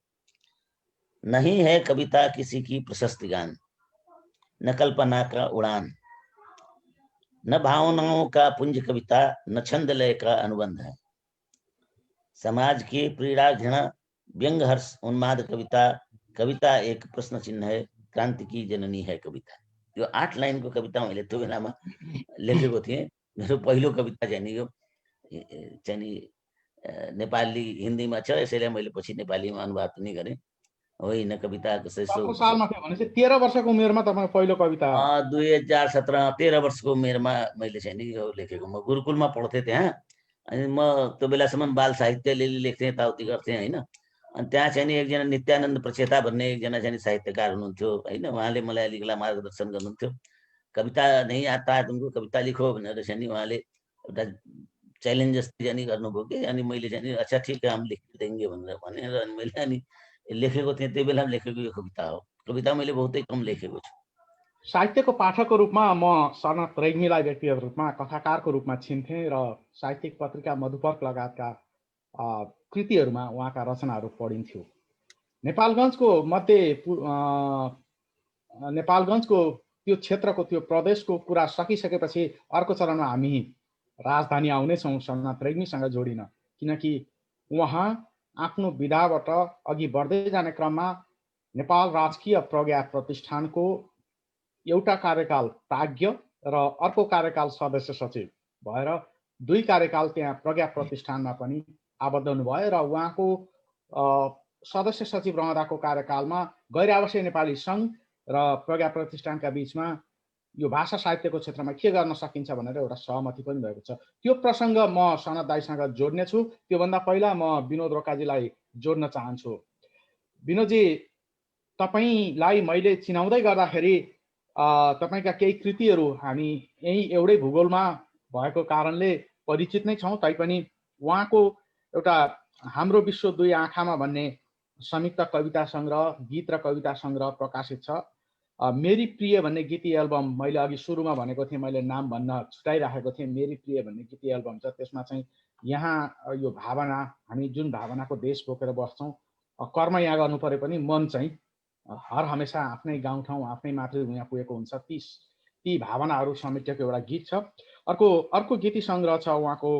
नहीं है कविता किसी की प्रशस्ति गान, न कल्पना का उड़ान, न भावनाओं का पुंज कविता, न छंद लय का अनुबंध है। समाज की पीड़ा, घृणा, व्यंग, हर्ष, उन्माद कविता, कविता एक प्रश्न चिन्ह है, क्रांति की जननी है कविता। यो 8 लाइनको कविता मैले त्यो बेलामा लेखेको थिएँ। मेरो पहिलो कविता चाहिँ नि यो चाहिँ नि नेपाली हिन्दीमा छ, यसैले मैले पछि नेपालीमा अनुवाद पनि गरेँ। होइन कविता कसैको सालमा थियो भनेपछि 13 वर्षको उमेरमा तपाईको पहिलो कविता? 2017 13 वर्षको उमेरमा मैले चाहिँ नि यो लेखेको। म गुरुकुलमा पढ्थेँ त्यहाँ, अनि म त्यो बेलासम्म बाल साहित्य लेख्थेँ, यताउति गर्थेँ होइन। अनि त्यहाँ चाहिँ नि एकजना नित्यानन्द प्रचेता भन्ने एकजना चाहिँ साहित्यकार हुनुहुन्थ्यो होइन। उहाँले मलाई अलिकति मार्गदर्शन गर्नुहुन्थ्यो। कविता नहीं आता है तुमको, कविता लिखो भनेर चाहिँ नि उहाँले एउटा च्यालेन्ज जस्तै चाहिँ नि गर्नुभयो कि। अनि मैले चाहिँ नि अच्छा ठिक है हम लिख देंगे भनेर भनेर अनि मैले अनि लेखेको थिएँ। त्यो बेला लेखेको यो कविता हो। कविता मैले बहुतै कम लेखेको छु। साहित्यको पाठकको रूपमा म सनत रेग्मीलाई व्यक्तिगत रूपमा कथाकारको रूपमा चिन्थेँ र साहित्यिक पत्रिका मधुपर्क लगायतका कृतिहरूमा उहाँका रचनाहरू पढिन्थ्यो। नेपालगञ्जको त्यो क्षेत्रको त्यो प्रदेशको कुरा सकिसकेपछि अर्को चरणमा हामी राजधानी आउनेछौँ सनत रेग्मीसँग जोडिन, किनकि उहाँ आफ्नो विधाबाट अघि बढ्दै जाने क्रममा नेपाल राजकीय प्रज्ञा प्रतिष्ठानको एउटा कार्यकाल प्राज्ञ र अर्को कार्यकाल सदस्य सचिव भएर 2 कार्यकाल त्यहाँ प्रज्ञा प्रतिष्ठानमा पनि आबद्ध हुनुभयो र उहाँको सदस्य सचिव रहँदाको कार्यकालमा गैर आवासीय नेपाली सङ्घ र प्रज्ञा प्रतिष्ठानका बीचमा यो भाषा साहित्यको क्षेत्रमा के गर्न सकिन्छ भनेर एउटा सहमति पनि भएको छ। त्यो प्रसङ्ग म सनत दाइसँग जोड्ने छु। त्योभन्दा पहिला म विनोद रोकाजीलाई जोड्न चाहन्छु। विनोदजी, तपाईँलाई मैले चिनाउँदै गर्दाखेरि तपाईँका केही कृतिहरू हामी यही एउटै भूगोलमा भएको कारणले परिचित नै छौँ, तैपनि उहाँको एउटा हाम्रो विश्व दुई आँखामा भन्ने संयुक्त कविता सङ्ग्रह, गीत र कविता सङ्ग्रह प्रकाशित छ। मेरी प्रिय भन्ने गीती एल्बम, मैले अघि सुरुमा भनेको थिएँ, मैले नाम भन्न छुटाइराखेको थिएँ, मेरी प्रिय भन्ने गीती एल्बम छ। त्यसमा चाहिँ यहाँ यो भावना, हामी जुन भावनाको देश बोकेर बस्छौँ, कर्म यहाँ गर्नु परे पनि मन चाहिँ हर हमेसा आफ्नै गाउँठाउँ, आफ्नै मातृभूमिमा पुगेको हुन्छ। ती भावनाहरू समेटेको एउटा गीत छ। अर्को गीती सङ्ग्रह छ उहाँको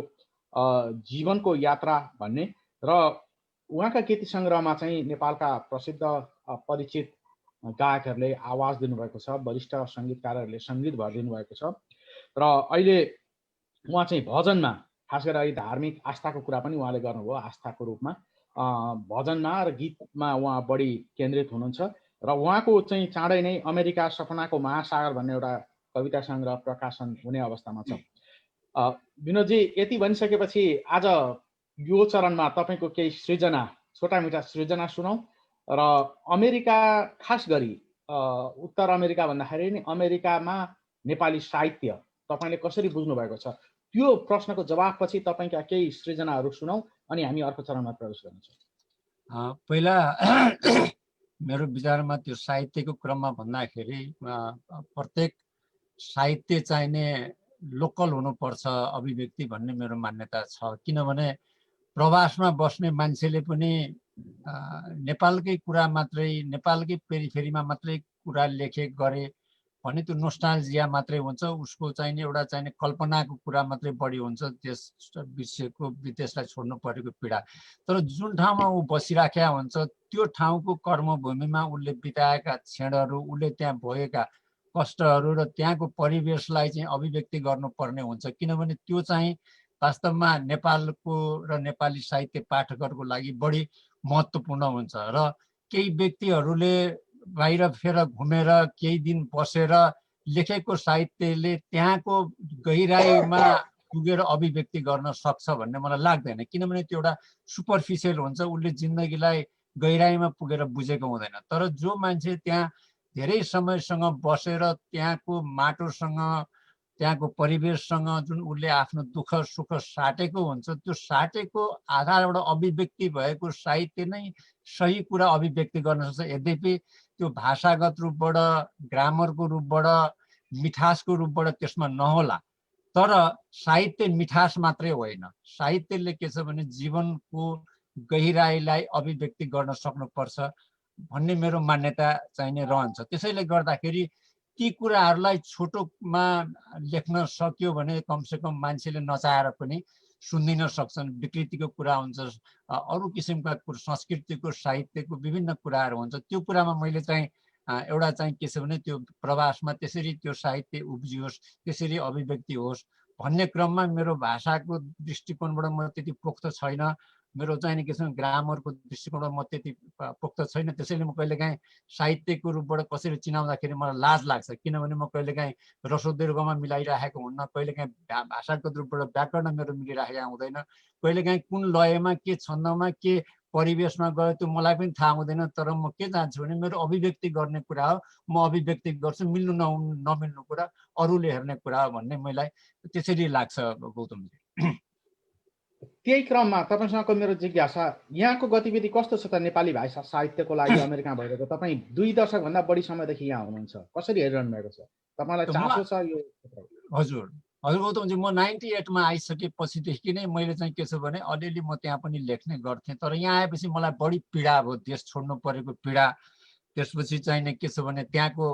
जीवनको यात्रा भन्ने, र उहाँका गीती सङ्ग्रहमा चाहिँ नेपालका प्रसिद्ध परिचित गायकहरूले आवाज दिनुभएको छ, वरिष्ठ सङ्गीतकारहरूले सङ्गीत भरिदिनु भएको छ। र अहिले उहाँ चाहिँ भजनमा, खास गरेर धार्मिक आस्थाको कुरा पनि उहाँले गर्नुभयो, आस्थाको रूपमा भजनमा र गीतमा उहाँ बढी केन्द्रित हुनुहुन्छ। र उहाँको चाहिँ चाँडै नै अमेरिका सपनाको महासागर भन्ने एउटा कविता सङ्ग्रह प्रकाशन हुने अवस्थामा छ। विनोदजी, यति भनिसकेपछि आज यो चरणमा तपाईँको केही सृजना, छोटामिटा सृजना सुनौँ। र अमेरिका, खास गरी उत्तर अमेरिका भन्दाखेरि नि अमेरिकामा नेपाली साहित्य तपाईँले कसरी बुझ्नु भएको छ, त्यो प्रश्नको जवाफपछि तपाईँका केही सृजनाहरू सुनौँ, अनि हामी अर्को चरणमा प्रवेश गर्नेछौँ। पहिला मेरो विचारमा त्यो साहित्यको क्रममा भन्दाखेरि प्रत्येक साहित्य चाहिने लोकल हुनुपर्छ अभिव्यक्ति भन्ने मेरो मान्यता छ। किनभने प्रवासमा बस्ने मान्छेले पनि नेपालकै कुरा मात्रै, नेपालकै पेरिफेरीमा मात्रै कुरा लेखे गरे भने त्यो नोस्टाल्जिया मात्रै हुन्छ, उसको चाहिने एउटा चाहिने कल्पनाको कुरा मात्रै बढी हुन्छ, त्यस विषयको विदेशलाई छोड्नु परेको पीडा। तर जुन ठाउँमा ऊ बसिराखेका हुन्छ त्यो ठाउँको कर्मभूमिमा उसले बिताएका क्षणहरू, उसले त्यहाँ भोगेका कष्टहरू र त्यहाँको परिवेशलाई चाहिँ अभिव्यक्ति गर्नुपर्ने हुन्छ। किनभने त्यो चाहिँ वास्तवमा नेपालको र नेपाली साहित्य पाठकहरूको लागि बढी महत्त्वपूर्ण हुन्छ। र केही व्यक्तिहरूले बाहिर फेर घुमेर केही दिन बसेर लेखेको साहित्यले त्यहाँको गहिराईमा पुगेर अभिव्यक्ति गर्न सक्छ भन्ने मलाई लाग्दैन। किनभने त्यो एउटा सुपरफिसियल हुन्छ, उसले जिन्दगीलाई गहिराईमा पुगेर बुझेको हुँदैन। तर जो मान्छे त्यहाँ धेरै समयसँग बसेर त्यहाँको माटोसँग, त्यहाँको परिवेशसँग जुन उसले आफ्नो दुःख सुख साटेको हुन्छ, त्यो साटेको आधारबाट अभिव्यक्ति भएको साहित्य नै सही कुरा अभिव्यक्ति गर्न सक्छ। यद्यपि त्यो भाषागत रूपबाट, ग्रामरको रूपबाट, मिठासको रूपबाट त्यसमा नहोला, तर साहित्य मिठास मात्रै होइन। साहित्यले के छ भने जीवनको गहिराईलाई अभिव्यक्ति गर्न सक्नुपर्छ भन्ने मेरो मान्यता चाहिने रहन्छ। त्यसैले गर्दाखेरि ती कुराहरूलाई छोटोमा लेख्न सक्यो भने कमसेकम मान्छेले नचाहेर पनि सुनिदिन सक्छन्। विकृतिको कुरा हुन्छ, अरू किसिमका संस्कृतिको, साहित्यको विभिन्न कुराहरू हुन्छ। त्यो कुरामा मैले चाहिँ एउटा चाहिँ के छ भने त्यो प्रवासमा त्यसरी त्यो साहित्य उब्जियोस्, त्यसरी अभिव्यक्ति होस् भन्ने क्रममा मेरो भाषाको दृष्टिकोणबाट म त्यति पोख्त छैन, मेरो चाहिँ के छ ग्रामरको दृष्टिकोणबाट म त्यति पोख्त छैन। त्यसैले म कहिलेकाहीँ साहित्यको रूपबाट कसरी चिनाउँदाखेरि मलाई लाज लाग्छ। किनभने म कहिलेकाहीँ रसोदीर्घमा मिलाइराखेको हुन्न, कहिलेकाहीँ भाषागत रूपबाट व्याकरण मेरो मिलिराखेका हुँदैन, कहिलेकाहीँ कुन लयमा, के छन्दमा, के परिवेशमा गयो त्यो मलाई पनि थाहा हुँदैन। तर म के चाहन्छु भने मेरो अभिव्यक्ति गर्ने कुरा हो, म अभिव्यक्ति गर्छु, मिल्नु नमिल्नु कुरा अरूले हेर्ने कुरा हो भन्ने मलाई त्यसरी लाग्छ गौतमजी। त्यही क्रममा तपाईँसँगको मेरो जिज्ञासा, यहाँको गतिविधि कस्तो छ त नेपाली भाषा साहित्यको लागि अमेरिका भइरहेको? तपाईँ 2 दशकभन्दा बढी समयदेखि यहाँ हुनुहुन्छ, कसरी हेरिरहनु भएको छ? तपाईँलाई चासो छ यो? हजुर गौतमजी, म 98मा आइसकेपछिदेखि नै मैले चाहिँ के छ भने अलिअलि म त्यहाँ पनि लेख्ने गर्थेँ। तर यहाँ आएपछि मलाई बढी पीडा भयो, देश छोड्नु परेको पीडा, त्यसपछि चाहिँ के छ भने त्यहाँको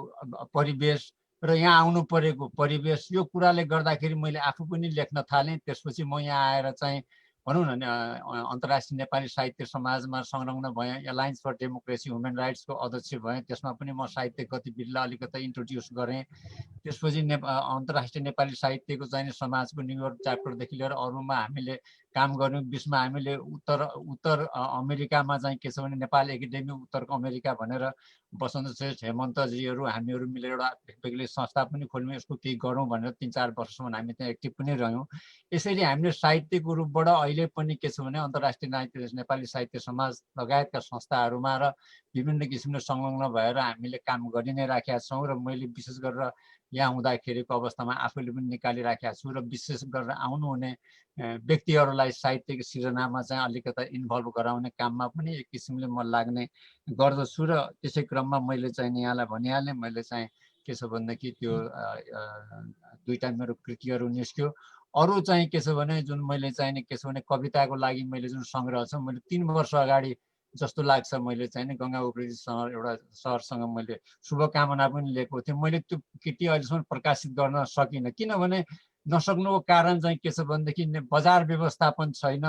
परिवेश र यहाँ आउनु परेको परिवेश, यो कुराले गर्दाखेरि मैले आफू पनि लेख्न थालेँ। त्यसपछि म यहाँ आएर चाहिँ भनौँ न अन्तर्राष्ट्रिय नेपाली साहित्य समाजमा संलग्न भएँ, एलायन्स फर डेमोक्रेसी ह्युमन राइट्सको अध्यक्ष भएँ। त्यसमा पनि म साहित्य गतिविधिलाई अलिकति इन्ट्रोड्युस गरेँ। त्यसपछि अन्तर्राष्ट्रिय नेपाली साहित्यको चाहिँ समाजको न्युयोर्क च्याप्टरदेखि लिएर अरूमा हामीले काम गर्यौँ। बिचमा हामीले उत्तर अमेरिकामा चाहिँ के छ भने नेपाल एकाडेमी उत्तर अमेरिका भनेर बसन्त श्रेष्ठ हेमन्तजीहरू हामीहरू मिलेर एउटा बेग्लै संस्था पनि खोल्यौँ, यसको केही गरौँ भनेर 3-4 वर्षसम्म हामी त्यहाँ एक्टिभ पनि रह्यौँ। यसरी हामीले साहित्यको रूपबाट अहिले पनि के छ भने अन्तर्राष्ट्रिय नेपाली साहित्य समाज लगायतका संस्थाहरूमा र विभिन्न किसिमले संलग्न भएर हामीले काम गरि नै राखेका छौँ र मैले विशेष गरेर यहाँ हुँदाखेरिको अवस्थामा आफैले पनि निकालिराखेका छु र विशेष गरेर आउनुहुने व्यक्तिहरूलाई साहित्यको सिर्जनामा चाहिँ अलिकता इन्भल्भ गराउने काममा पनि एक किसिमले म लाग्ने गर्दछु र त्यसै क्रममा मैले चाहिँ यहाँलाई भनिहालेँ, मैले चाहिँ के छ भनेदेखि त्यो दुईटा मेरो कृतिहरू निस्क्यो। अरू चाहिँ के छ भने जुन मैले चाहिँ के छ भने कविताको लागि मैले जुन सङ्ग्रह छ मैले 3 वर्ष अगाडि जस्तो लाग्छ मैले चाहिँ गङ्गा उप्रेती एउटा सरसँग मैले शुभकामना पनि लिएको थिएँ। मैले त्यो कृति अहिलेसम्म प्रकाशित गर्न सकिनँ, किनभने नसक्नुको कारण चाहिँ के छ भनेदेखि बजार व्यवस्थापन छैन।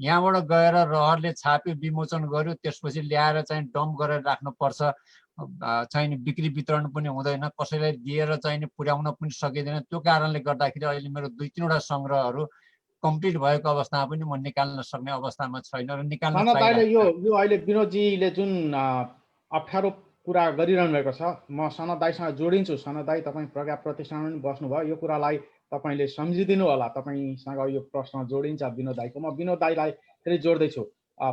यहाँबाट गएर रहरले छाप्यो, विमोचन गर्यो, त्यसपछि ल्याएर चाहिँ डम्प गरेर राख्नुपर्छ, चाहिने बिक्री वितरण पनि हुँदैन, कसैलाई दिएर चाहिने पुर्याउन पनि सकिँदैन। त्यो कारणले गर्दाखेरि अहिले मेरो 2-3वटा सङ्ग्रहहरू कम्प्लिट भएको अवस्थामा पनि म निकाल्न सक्ने अवस्थामा छैन र निकाल्न यो अहिले विनोदजीले जुन अप्ठ्यारो कुरा गरिरहनु भएको छ, म सनद दाईसँग जोडिन्छु। सनद दाई, तपाईँ प्रज्ञा प्रतिष्ठानमा पनि बस्नुभयो, यो कुरालाई तपाईँले सम्झिदिनु होला। तपाईँसँग यो प्रश्न जोडिन्छ विनोद दाईको। म विनोद दाईलाई फेरि जोड्दैछु।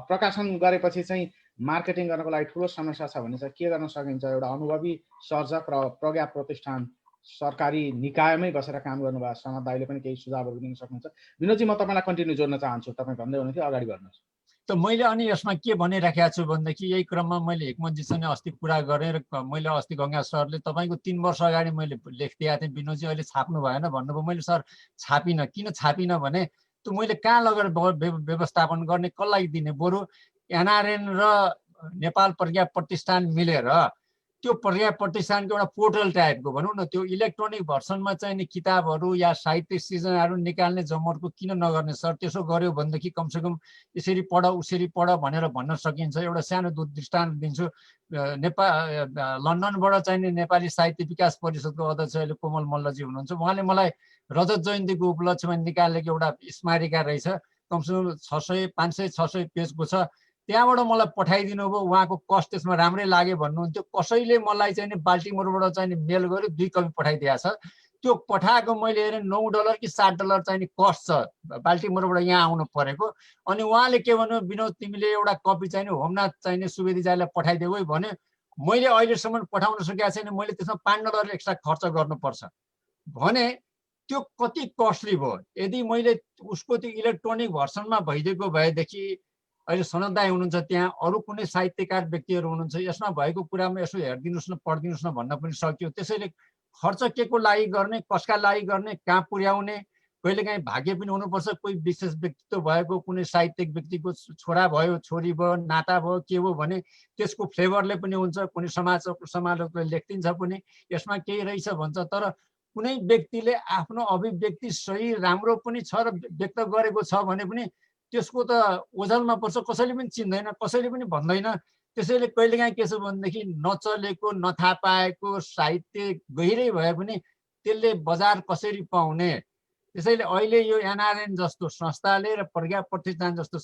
प्रकाशन गरेपछि चाहिँ मार्केटिङ गर्नको लागि ठुलो समस्या छ भने चाहिँ के गर्न सकिन्छ? एउटा अनुभवी सर्जक र प्रज्ञा प्रतिष्ठान सरकारी निकायमै बसेर काम गर्नुभयो, सनद दाईले पनि केही सुझावहरू दिन सक्नुहुन्छ। विनोदजी, म तपाईँलाई कन्टिन्यू जोड्न चाहन्छु। तपाईँ भन्दै हुनुहुन्थ्यो, अगाडि बढ्नुहोस्। त मैले अनि यसमा के भनिराखेको छु भनेदेखि यही क्रममा मैले हेमन्तजीसँग अस्ति कुरा गरेँ र मैले अस्ति गङ्गा सरले तपाईँको 3 वर्ष अगाडि मैले लेखिदिएको थिएँ, विनोदजी अहिले छाप्नु भएन भन्नुभयो। मैले सर छापिनँ। किन छापिनँ भने त्यो मैले कहाँ लगेर व्यवस्थापन गर्ने, कसलाई दिने? बरु एनआरएन र नेपाल प्रज्ञा प्रतिष्ठान मिलेर त्यो प्रज्ञा प्रतिष्ठानको एउटा पोर्टल टाइपको भनौँ न, त्यो इलेक्ट्रोनिक भर्सनमा चाहिने किताबहरू या साहित्य सिर्जनाहरू निकाल्ने जमर्को किन नगर्ने सर? त्यसो गर्यो भनेदेखि कमसेकम यसरी पढ उसरी पढ भनेर भन्न सकिन्छ। एउटा सानो दृष्टान्त दिन्छु। लन्डनबाट चाहिने नेपाली साहित्य विकास परिषदको अध्यक्ष अहिले कोमल मल्लजी हुनुहुन्छ। उहाँले मलाई रजत जयन्तीको उपलक्ष्यमा निकालेको एउटा स्मारिका रहेछ, कमसेकम 500-600 पेजको छ। त्यहाँबाट मलाई पठाइदिनु भयो। उहाँको कस्ट त्यसमा राम्रै लाग्यो भन्नुहुन्थ्यो। कसैले मलाई चाहिँ बाल्टिमोरबाट चाहिँ मेल गर्यो, 2 कपी पठाइदिएको छ। त्यो पठाएको मैले हेरेँ $9 कि $7 चाहिँ कस्ट छ बाल्टिमोरबाट यहाँ आउनु परेको। अनि उहाँले के भन्नु, विनोद तिमीले एउटा कपी चाहिँ होमनाथ चाहिने सुवेदीजीलाई पठाइदेऊ है भने। मैले अहिलेसम्म पठाउन सकेको छैन। मैले त्यसमा $5 एक्स्ट्रा खर्च गर्नुपर्छ भने त्यो कति कस्टली भयो। यदि मैले उसको त्यो इलेक्ट्रोनिक भर्सनमा भइदिएको भएदेखि अहिले सनद दाई हुनुहुन्छ, त्यहाँ अरू कुनै साहित्यकार व्यक्तिहरू हुनुहुन्छ, यसमा भएको कुरामा यसो हेरिदिनुहोस् न, पढिदिनुहोस् न भन्न पनि सक्यो। त्यसैले खर्च के को लागि गर्ने, कसका लागि गर्ने, कहाँ पुर्याउने, कहिलेकाहीँ भाग्य पनि हुनुपर्छ। कोही विशेष व्यक्तित्व भएको कुनै साहित्यिक व्यक्तिको छोरा भयो, छोरी भयो, नाता भयो, के भयो भने त्यसको फ्लेभरले पनि हुन्छ। कुनै समालोचकले लेखिदिन्छ पनि, यसमा केही रहेछ भन्छ। तर कुनै व्यक्तिले आफ्नो अभिव्यक्ति सही राम्रो पनि छ र व्यक्त गरेको छ भने पनि त्यसको त ओझलमा पर्छ, कसैले पनि चिन्दैन, कसैले पनि भन्दैन। त्यसैले कहिलेकाहीँ के छ भनेदेखि नचलेको नथाहा पाएको साहित्य गहिरै भए पनि त्यसले बजार कसरी पाउने? त्यसैले अहिले यो एनआरएन जस्तो संस्थाले र प्रज्ञा प्रतिष्ठान जस्तो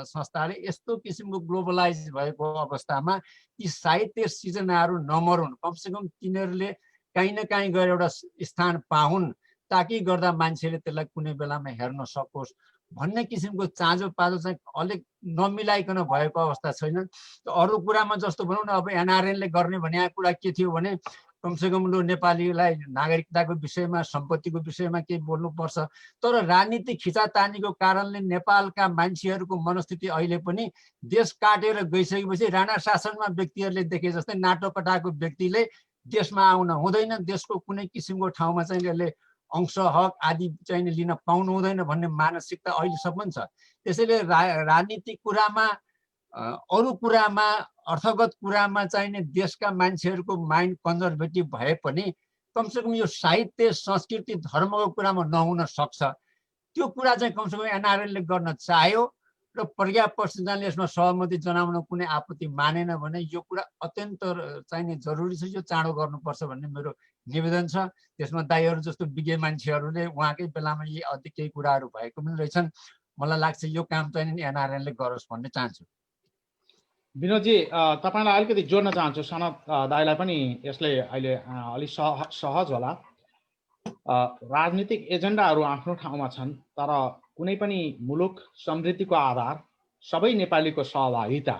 संस्थाले यस्तो किसिमको ग्लोबलाइज भएको अवस्थामा यी साहित्य सिर्जनाहरू नमरुन्, कमसेकम तिनीहरूले काहीँ न काहीँ गएर एउटा स्थान पाउन्, ताकि गर्दा मान्छेले त्यसलाई कुनै बेलामा हेर्न सकोस् भन्ने किसिमको चाँजो पाजो चाहिँ अलिक नमिलाइकन भएको अवस्था छैन। अरू कुरामा जस्तो भनौँ न, अब एनआरएनले गर्ने भनेको कुरा के थियो भने कमसेकम लु नेपालीलाई नागरिकताको विषयमा, सम्पत्तिको विषयमा केही बोल्नुपर्छ। तर राजनीतिक खिचातानीको कारणले नेपालका मान्छेहरूको मनस्थिति अहिले पनि देश काटेर गइसकेपछि राणा शासनमा व्यक्तिहरूले देखे जस्तै नाटोपटाको व्यक्तिले देशमा आउन हुँदैन, देशको कुनै किसिमको ठाउँमा चाहिँ यसले अंश हक आदि चाहिँ लिन पाउनु हुँदैन भन्ने मानसिकता अहिलेसम्म छ। त्यसैले राजनीतिक कुरामा, अरू कुरामा, अर्थगत कुरामा चाहिने देशका मान्छेहरूको माइन्ड कन्जर्भेटिभ भए पनि कमसेकम यो साहित्य, संस्कृति, धर्मको कुरामा नहुन सक्छ। त्यो कुरा चाहिँ कमसेकम एनआरएनले गर्न चाह्यो र प्रज्ञा प्रतिष्ठानले यसमा सहमति जनाउन कुनै आपत्ति मानेन भने यो कुरा अत्यन्त चाहिने जरुरी छ, यो चाँडो गर्नुपर्छ भन्ने मेरो निवेदन छ। त्यसमा दाइहरू जस्तो विज्ञ मान्छेहरूले उहाँकै बेलामा यी अझै केही कुराहरू भएको पनि रहेछन्। मलाई लाग्छ यो काम चाहिँ एनआरएनले गरोस् भन्ने चाहन्छु। विनोदजी तपाईँलाई अलिकति जोड्न चाहन्छु, सनत दाईलाई पनि यसले अहिले अलिक सहज होला। राजनीतिक एजेन्डाहरू आफ्नो ठाउँमा छन्, तर कुनै पनि मुलुक समृद्धिको आधार सबै नेपालीको सहभागिता,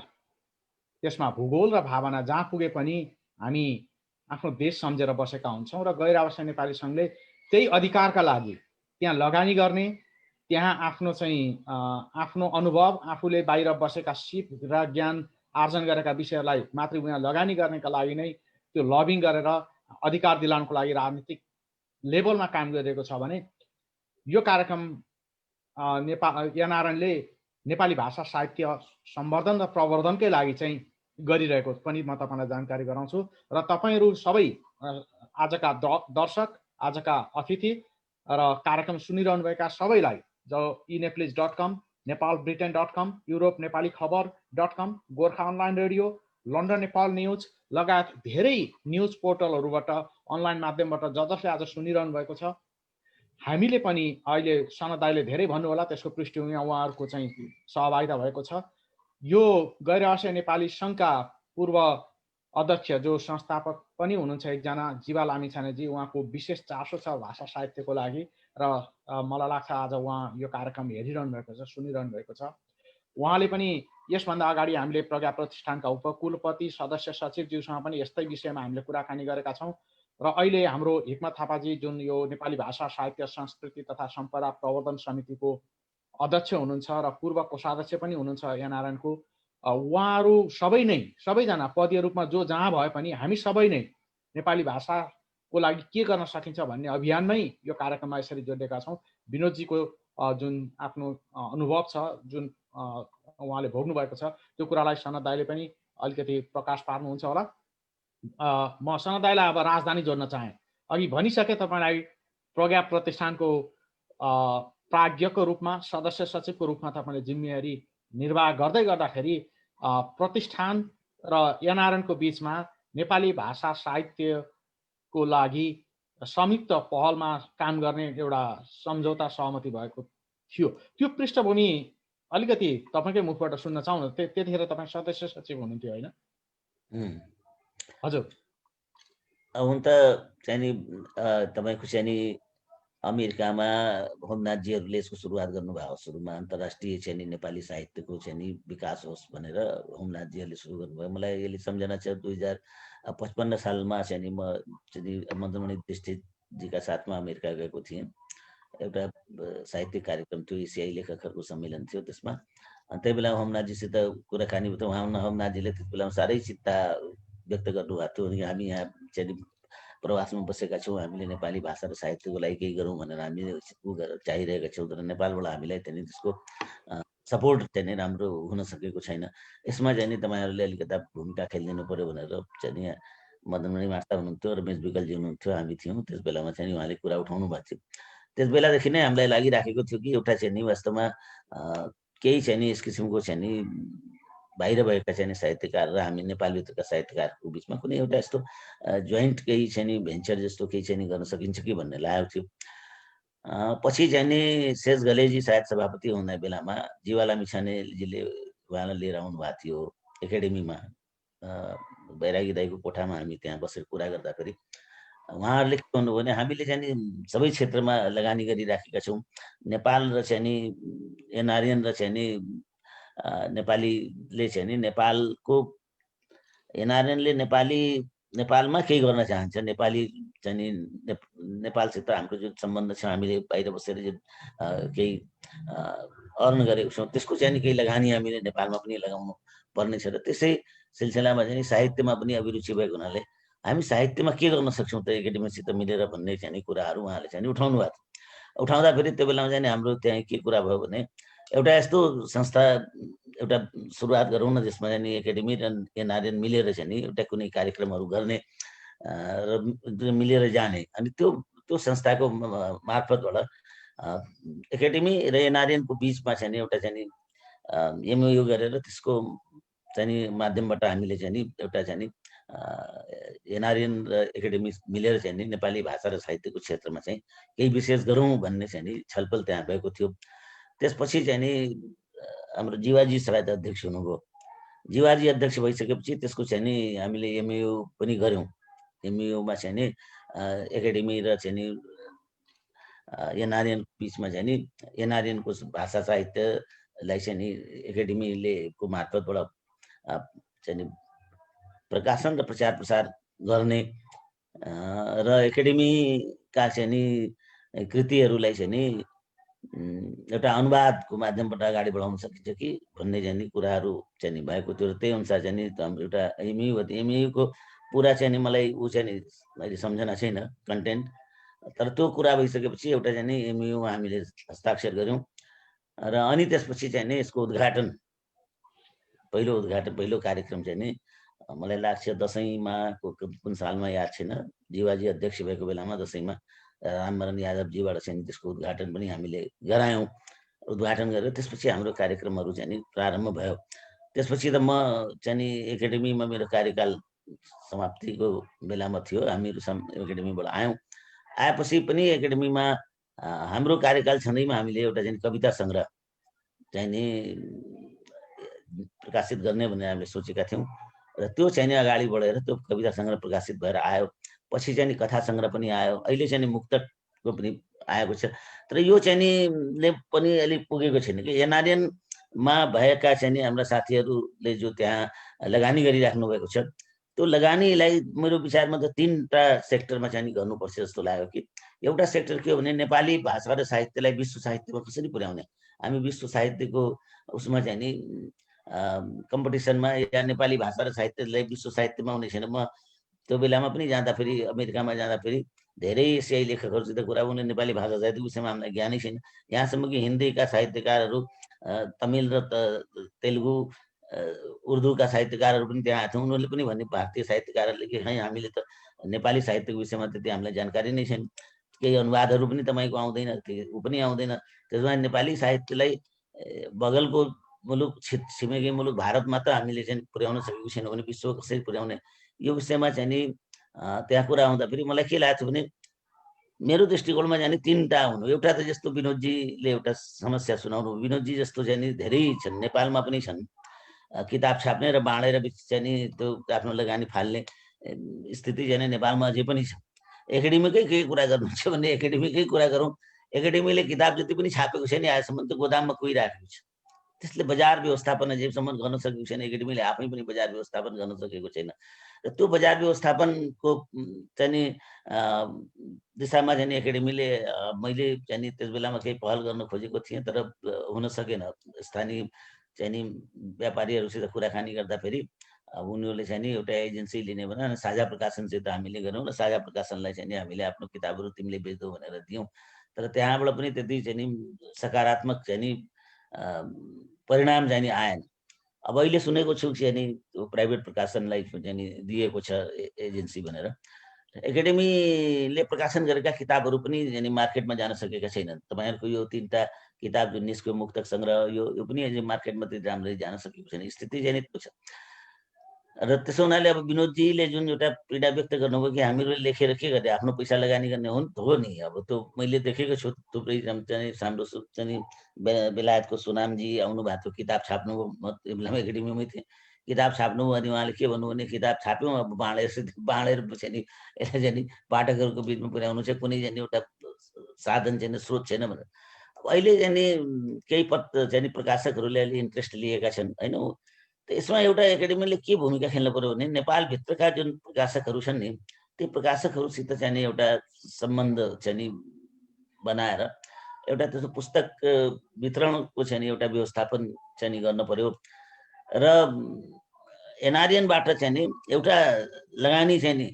त्यसमा भूगोल र भावना जहाँ पुगे पनि हामी आफ्नो देश सम्झेर बसेका हुन्छौँ र गैर आवासीय नेपाली सङ्घले त्यही अधिकारका लागि त्यहाँ लगानी गर्ने, त्यहाँ आफ्नो आफ्नो अनुभव, आफूले बाहिर बसेका सिप र ज्ञान आर्जन गरेका विषयहरूलाई मातृभूमिमा लगानी गर्नेका लागि नै त्यो लबिङ गरेर अधिकार दिलाउनको लागि राजनीतिक लेभलमा काम गरिरहेको छ भने यो कार्यक्रम एनआरएनले नेपाली भाषा साहित्य सम्वर्धन र प्रवर्धनकै लागि चाहिँ गरिरहेको पनि म तपाईँलाई जानकारी गराउँछु। र तपाईँहरू सबै आजका दर्शक, आजका अतिथि र कार्यक्रम सुनिरहनुभएका सबैलाई जो eNepalese.com, nepalbritain.com, युरोप नेपाली खबर.com, Gorkha online radio, London Nepal news लगायत धेरै न्युज पोर्टलहरूबाट अनलाइन माध्यमबाट जसले आज सुनिरहनु भएको छ, हामीले पनि अहिले सनत दाईले धेरै भन्नुहोला त्यसको पृष्ठभूमिमा उहाँहरूको चाहिँ सहभागिता भएको छ। यो गैर आवासीय नेपाली सङ्घका पूर्व अध्यक्ष जो संस्थापक पनि हुनुहुन्छ एकजना जीवा लामिछानेजी, उहाँको विशेष चासो छ भाषा साहित्यको लागि र मलाई लाग्छ आज उहाँ यो कार्यक्रम हेरिरहनु भएको छ, सुनिरहनु भएको छ। उहाँले पनि यसभन्दा अगाडि हामीले प्रज्ञा प्रतिष्ठानका उपकुलपति सदस्य सचिवज्यूसँग पनि यस्तै विषयमा हामीले कुराकानी गरेका छौँ र अहिले हाम्रो हिक्मत थापाजी जुन यो नेपाली भाषा साहित्य संस्कृति तथा सम्पदा प्रवर्धन समितिको अध्यक्ष हुनुहुन्छ र पूर्व कोषाध्यक्ष पनि हुनुहुन्छ एनआरएनको, उहाँहरू सबैजना पदीय रूपमा जो जहाँ भए पनि हामी सबै नै नेपाली भाषाको लागि के गर्न सकिन्छ भन्ने अभियानमै यो कार्यक्रममा यसरी जोडिएका छौँ। विनोदजीको जुन आफ्नो अनुभव छ, जुन उहाँले भोग्नु भएको छ, त्यो कुरालाई सनत दाईले पनि अलिकति प्रकाश पार्नुहुन्छ होला। म सनत दाईलाई अब राजधानी जोड्न चाहेँ। अघि भनिसके तपाईँलाई प्रज्ञा प्रतिष्ठानको प्राज्ञको रूपमा, सदस्य सचिवको रूपमा तपाईँले जिम्मेवारी निर्वाह गर्दै गर्दाखेरि प्रतिष्ठान र एनआरएनको बिचमा नेपाली भाषा साहित्यको लागि संयुक्त पहलमा काम गर्ने एउटा सम्झौता सहमति भएको थियो। त्यो पृष्ठभूमि अलिकति तपाईँकै मुखबाट सुन्न चाहनु। त्यतिखेर तपाईँ सदस्य सचिव हुनुहुन्थ्यो होइन? हजुर। हुन त चाहिँ तपाईँको चाहिँ अमेरिकामा होमनाथजीहरूले यसको सुरुवात गर्नुभयो। सुरुमा अन्तर्राष्ट्रिय चाहिँ नेपाली साहित्यको चाहिँ विकास होस् भनेर होमनाथजीहरूले सुरु गर्नुभयो। मलाई यसले सम्झना छ 2055 सालमा चाहिँ म चाहिँ मदनमणि दृष्टिजीका साथमा अमेरिका गएको थिएँ। एउटा साहित्यिक कार्यक्रम थियो, एसियाई लेखकहरूको सम्मेलन थियो। त्यसमा त्यही बेला होमनाथजीसित कुराकानी भयो। होमनाथजीले त्यस बेला साह्रै चिन्ता व्यक्त गर्नुभएको थियो। अनि हामी यहाँ चाहिँ प्रवासमा बसेका छौँ, हामीले नेपाली भाषा र साहित्यको लागि केही गरौँ भनेर हामीले चाहिरहेका छौँ, तर नेपालबाट हामीलाई त्यहाँनिर त्यसको सपोर्ट चाहिँ राम्रो हुन सकेको छैन। यसमा चाहिँ तपाईँहरूले अलिकता भूमिका खेलिदिनु पर्यो भनेर चाहिँ यहाँ मदनमणि मार्ता हुनुहुन्थ्यो, रमेश विकलजी हुनुहुन्थ्यो, हामी थियौँ। त्यस बेलामा चाहिँ उहाँले कुरा उठाउनु भएको थियो। त्यस बेलादेखि नै हामीलाई लागिराखेको थियो कि एउटा चाहिँ वास्तवमा केही चाहिँ यस किसिमको चाहिँ बाहिर भएका चाहिँ साहित्यकार र हामी नेपालभित्रका साहित्यकारको बिचमा कुनै एउटा यस्तो जोइन्ट केही चाहिँ भेन्चर जस्तो केही चाहिँ गर्न सकिन्छ कि भन्ने लागेको थियो। पछि चाहिँ शेष घलेजी सायद सभापति हुने बेलामा जीवा लामिछानेजीले उहाँलाई लिएर आउनु भएको थियो एकाडेमीमा। बैरागी दाईको कोठामा हामी त्यहाँ बसेर कुरा गर्दाखेरि उहाँहरूले के भन्नुभयो भने हामीले चाहिँ सबै क्षेत्रमा लगानी गरिराखेका छौँ। नेपाल र चाहिँ एनआरएन र चाहिँ नेपालीले चाहिँ नेपालको एनआरएनले नेपालमा केही गर्न चाहन्छ। नेपाली चाहिँ नेपालसित हाम्रो जुन सम्बन्ध छ, हामीले बाहिर बसेर जुन केही अर्न गरेको छौँ त्यसको चाहिँ केही लगानी हामीले नेपालमा पनि लगाउनु पर्ने छ। र त्यसै सिलसिलामा चाहिँ साहित्यमा पनि अभिरुचि भएको हुनाले हामी साहित्यमा के गर्न सक्छौँ त एकाडेमीसित मिलेर भन्ने चाहिँ कुराहरू उहाँले चाहिँ उठाउनु भएको थियो। उठाउँदाखेरि त्यो बेलामा चाहिँ हाम्रो त्यहाँ के कुरा भयो भने एउटा यस्तो संस्था एउटा सुरुवात गरौँ न जसमा चाहिँ एकाडेमी र एनआरएन मिलेर चाहिँ एउटा कुनै कार्यक्रमहरू गर्ने र मिलेर जाने। अनि त्यो संस्थाको मार्फतबाट एकाडेमी र एनआरएनको बिचमा चाहिँ एउटा चाहिँ एमओयू गरेर त्यसको चाहिँ माध्यमबाट हामीले चाहिँ एउटा चाहिँ एनआरएन र एकाडेमी मिलेर चाहिँ नेपाली भाषा र साहित्यको क्षेत्रमा चाहिँ केही विशेष गरौँ भन्ने चाहिँ छलफल त्यहाँ भएको थियो। त्यसपछि चाहिँ हाम्रो जीवाजी सायद अध्यक्ष हुनुभयो जीवाजी अध्यक्ष भइसकेपछि त्यसको चाहिँ नि हामीले एमयु पनि गऱ्यौँ। एमयुमा चाहिँ नि एकाडेमी र चाहिँ नि एनआरएन बिचमा चाहिँ नि एनआरएनको भाषा साहित्यलाई चाहिँ नि एकाडेमीले को मार्फतबाट चाहिँ नि प्रकाशन र प्रचार प्रसार गर्ने र एकाडेमीका चाहिँ नि कृतिहरूलाई चाहिँ नि एउटा अनुवादको माध्यमबाट अगाडि बढाउन सकिन्छ कि भन्ने चाहिँ नि कुराहरू चाहिँ नि भएको थियो। त्यही अनुसार चाहिँ नि हाम्रो एउटा एमयुको पुरा चाहिँ नि मलाई ऊ चाहिँ नि अहिले सम्झना छैन कन्टेन्ट, तर त्यो कुरा भइसकेपछि एउटा चाहिँ नि एमयुमा हामीले हस्ताक्षर गऱ्यौँ र अनि त्यसपछि चाहिँ नि यसको उद्घाटन पहिलो कार्यक्रम चाहिँ नि मलाई लाग्छ दसैँमा कुन सालमा याद छैन, जीवाजी अध्यक्ष भएको बेलामा दसैँमा रामवरण यादवजीबाट चाहिँ त्यसको उद्घाटन पनि हामीले गरायौँ। उद्घाटन गरेर त्यसपछि हाम्रो कार्यक्रमहरू चाहिँ नि प्रारम्भ भयो। त्यसपछि त म चाहिँ नि एकाडेमीमा मेरो कार्यकाल समाप्तिको बेलामा थियो, हामीहरू एकाडेमीबाट आयौँ। आएपछि पनि एकाडेमीमा हाम्रो कार्यकाल छँदैमा हामीले एउटा चाहिँ कविता सङ्ग्रह चाहिँ नि प्रकाशित गर्ने भनेर हामीले सोचेका थियौँ र त्यो चाहिँ नि अगाडि बढेर त्यो कविता सङ्ग्रह प्रकाशित भएर आयो। पछि चाहिँ नि कथा सङ्ग्रह पनि आयो, अहिले चाहिँ नि मुक्तकको पनि आएको छ। तर यो चाहिँ नि पनि अलिक पुगेको छैन कि एनआरएनमा भएका चाहिँ नि हाम्रा साथीहरूले जो त्यहाँ लगानी गरिराख्नु भएको छ, त्यो लगानीलाई मेरो विचारमा त 3टा सेक्टरमा चाहिँ नि गर्नुपर्छ जस्तो लाग्यो कि एउटा सेक्टर के हो भने नेपाली भाषा र साहित्यलाई विश्व साहित्यमा कसरी पुर्याउने। हामी विश्व साहित्यको उसमा चाहिँ नि कम्पिटिसनमा या नेपाली भाषा र साहित्यलाई विश्व साहित्यमा आउने छैन। म त्यो बेलामा पनि जाँदाखेरि अमेरिकामा जाँदाखेरि धेरै एसियाई लेखकहरूसित कुरा उनी नेपाली भाषा साहित्यको विषयमा हामीलाई ज्ञानै छैन। यहाँसम्म कि हिन्दीका साहित्यकारहरू, तमिल र तेलुगु उर्दूका साहित्यकारहरू पनि त्यहाँ आएको थियौँ। उनीहरूले पनि भन्ने भारतीय साहित्यकारहरूले कि खै हामीले त नेपाली साहित्यको विषयमा त्यति हामीलाई जानकारी नै छैन, केही अनुवादहरू पनि तपाईँको आउँदैन, ऊ पनि आउँदैन। त्यसमा नेपाली साहित्यलाई बगलको मुलुक छिमेकी मुलुक भारतमा त हामीले चाहिँ पुर्याउन सकेको छैन भने विश्व कसरी पुर्याउने, यो विषयमा चाहिँ नि त्यहाँ कुरा आउँदाखेरि मलाई के लाग्छ भने मेरो दृष्टिकोणमा चाहिँ 3टा हुनु। एउटा त जस्तो विनोदजीले एउटा समस्या सुनाउनु, विनोदजी जस्तो चाहिँ नि धेरै छन्, नेपालमा पनि छन्, किताब छाप्ने र बाँडेर चाहिँ नि त्यो आफ्नो लगानी फाल्ने स्थिति चाहिँ नेपालमा अझै पनि छ। एकाडेमीकै केही कुरा गर्नुहुन्छ भने एकाडेमीकै कुरा गरौँ। एकाडेमीले किताब जति पनि छापेको छ नि आजसम्म त्यो गोदाममा कुहिराखेको छ, त्यसले बजार व्यवस्थापन अझैसम्म गर्न सकेको छैन। एकाडेमीले आफै पनि बजार व्यवस्थापन गर्न सकेको छैन र त्यो बजार व्यवस्थापनको चाहिँ नि दिशामा चाहिँ एकाडेमीले मैले चाहिँ नि त्यस बेलामा केही पहल गर्न खोजेको थिएँ, तर हुन सकेन। स्थानीय चाहिँ नि व्यापारीहरूसित कुराकानी गर्दाखेरि उनीहरूले चाहिँ नि एउटा एजेन्सी लिने भनेर साझा प्रकाशनसित हामीले गऱ्यौँ र साझा प्रकाशनलाई चाहिँ नि हामीले आफ्नो किताबहरू तिमीले बेच्दौ भनेर दियौँ। तर त्यहाँबाट पनि त्यति चाहिँ नि सकारात्मक चाहिँ नि परिणाम चाहिँ नि आएन। अब अहिले सुनेको छु चाहिँ नि प्राइभेट प्रकाशनलाई चाहिँ नि दिएको छ एजेन्सी भनेर। एकाडेमीले प्रकाशन गरेका किताबहरू पनि चाहिँ नि मार्केटमा जान सकेका छैनन्। तपाईँहरूको यो 3टा किताब जुन निस्क्यो मुक्तक सङ्ग्रह, यो पनि अझै मार्केटमा त्यति राम्ररी जान सकेको छैन, स्थिति चाहिँ नि त्यो छ। र त्यसो हुनाले अब विनोदजीले जुन एउटा पीडा व्यक्त गर्नुभयो कि हामीहरूले लेखेर के गर्ने, आफ्नो पैसा लगानी गर्ने हो नि। अब त्यो मैले देखेको छु, थुप्रै चाहिँ हाम्रो चाहिँ बेलायतको सुनामजी आउनु भएको थियो, किताब छाप्नु, म बेलामा एकाडेमीमै थिएँ, किताब छाप्नु। अनि उहाँले के भन्नु भने किताब छाप्यौँ, अब बाँडेर चाहिँ नि यसलाई चाहिँ नि पाठकहरूको बिचमा पुर्याउनु चाहिँ कुनै चाहिँ एउटा साधन छैन, स्रोत छैन भनेर। अब अहिले चाहिँ नि केही चाहिँ प्रकाशकहरूले अलि इन्ट्रेस्ट लिएका छन् होइन। यसमा एउटा एकाडेमीले के भूमिका खेल्नु पर्यो भने नेपालभित्रका जुन प्रकाशकहरू छन् नि, त्यो प्रकाशकहरूसित चाहिँ नि एउटा सम्बन्ध चाहिँ नि बनाएर एउटा त्यस्तो पुस्तक वितरणको चाहिँ नि एउटा व्यवस्थापन चाहिँ नि गर्न पर्यो। र एनआरएनबाट चाहिँ नि एउटा लगानी चाहिँ नि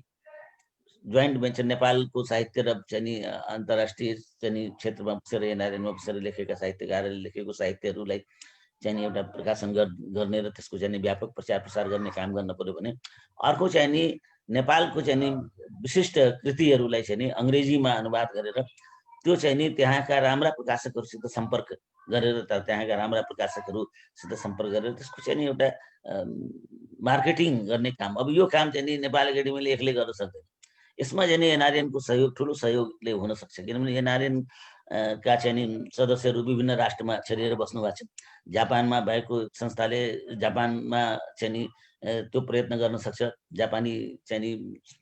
जोइन्ट भेन्चर नेपालको साहित्य र चाहिँ नि अन्तर्राष्ट्रिय चाहिँ नि क्षेत्रमा बसेर एनआरएनमा बसेर लेखेका साहित्यकारहरूले लेखेको साहित्यहरूलाई चाहिँ नि एउटा प्रकाशन गर्ने र त्यसको चाहिँ नि व्यापक प्रचार प्रसार गर्ने काम गर्न पर्यो भने अर्को चाहिँ नि नेपालको चाहिँ नि विशिष्ट कृतिहरूलाई चाहिँ नि अङ्ग्रेजीमा अनुवाद गरेर त्यो चाहिँ नि त्यहाँका राम्रा प्रकाशकहरूसित सम्पर्क गरेर त्यहाँका राम्रा प्रकाशकहरूसित सम्पर्क गरेर त्यसको चाहिँ नि एउटा मार्केटिङ गर्ने काम। अब यो काम चाहिँ नि नेपाल एकाडेमीले एक्लै गर्न सक्दैन। यसमा चाहिँ नि एनआरएनको सहयोग ठुलो सहयोगले हुन सक्छ, किनभने एनआरएन का चाहिँ नि सदस्यहरू विभिन्न राष्ट्रमा छरिएर बस्नु भएको छ। जापानमा भएको संस्थाले जापानमा चाहिँ नि त्यो प्रयत्न गर्न सक्छ, जापानी चाहिँ नि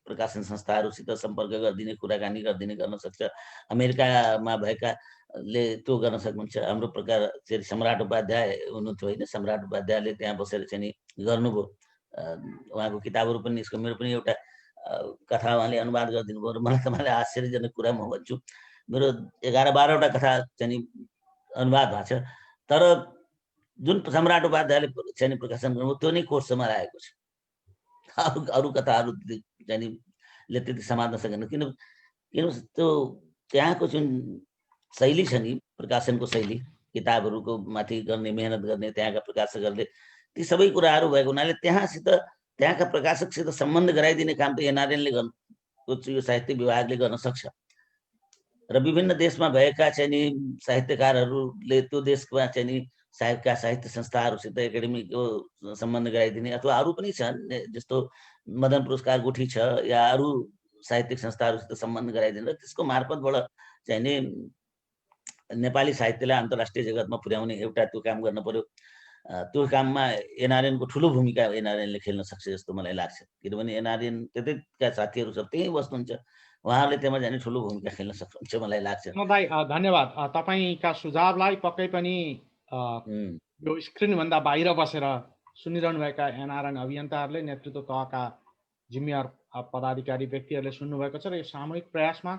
प्रकाशन संस्थाहरूसित सम्पर्क गरिदिने, कुराकानी गरिदिने गर्न सक्छ। अमेरिकामा भएकाले त्यो गर्न सक्नुहुन्छ। हाम्रो प्रकार चाहिँ सम्राट उपाध्याय हुनुहुन्थ्यो होइन, सम्राट उपाध्यायले त्यहाँ बसेर चाहिँ नि गर्नुभयो। उहाँको किताबहरू पनि निस्क्यो। मेरो पनि एउटा कथा उहाँले अनुवाद गरिदिनु भयो र मलाई तपाईँलाई आश्चर्यजनक कुरा म भन्छु, मेरो 11-12वटा कथा चाहिँ नि अनुवाद भएको छ। तर जुन सम्राट उपाध्यायले चाहिँ नि प्रकाशन गर्नुभयो त्यो नै कोर्समा राखेको छ। अरू कथाहरू चाहिँ नि ले त्यति समात्न सकेन, किन त्यो त्यहाँको जुन शैली छ नि, प्रकाशनको शैली, किताबहरूको माथि गर्ने, मेहनत गर्ने, त्यहाँका प्रकाशकहरूले ती सबै कुराहरू भएको हुनाले त्यहाँका प्रकाशकसित सम्बन्ध गराइदिने काम त एनआरएनले यो साहित्य विभागले गर्न सक्छ। र विभिन्न देशमा भएका चाहिँ नि साहित्यकारहरूले त्यो देशमा चाहिँ नि साहित्य संस्थाहरूसित एकाडेमीको सम्बन्ध गराइदिने, अथवा अरू पनि छन् जस्तो मदन पुरस्कार गुठी छ या अरू साहित्यिक संस्थाहरूसित सम्बन्ध गराइदिने, र त्यसको मार्फतबाट चाहिँ नि नेपाली साहित्यलाई अन्तर्राष्ट्रिय जगतमा पुर्याउने एउटा त्यो काम गर्न पर्यो। त्यो काममा एनआरएनको ठुलो भूमिका एनआरएनले खेल्न सक्छ जस्तो मलाई लाग्छ, किनभने एनआरएन त्यतैका साथीहरू सब त्यहीँ बस्नुहुन्छ, उहाँहरूले त्यसमा जाने ठुलो भूमिका खेल्न सक्नुहुन्छ मलाई लाग्छ। दाइ धन्यवाद। तपाईँका सुझावलाई पक्कै पनि यो स्क्रिनभन्दा बाहिर बसेर सुनिरहनु भएका एनआरएन अभियन्ताहरूले, नेतृत्व तहका जिम्मेवार पदाधिकारी व्यक्तिहरूले सुन्नुभएको छ र यो सामूहिक प्रयासमा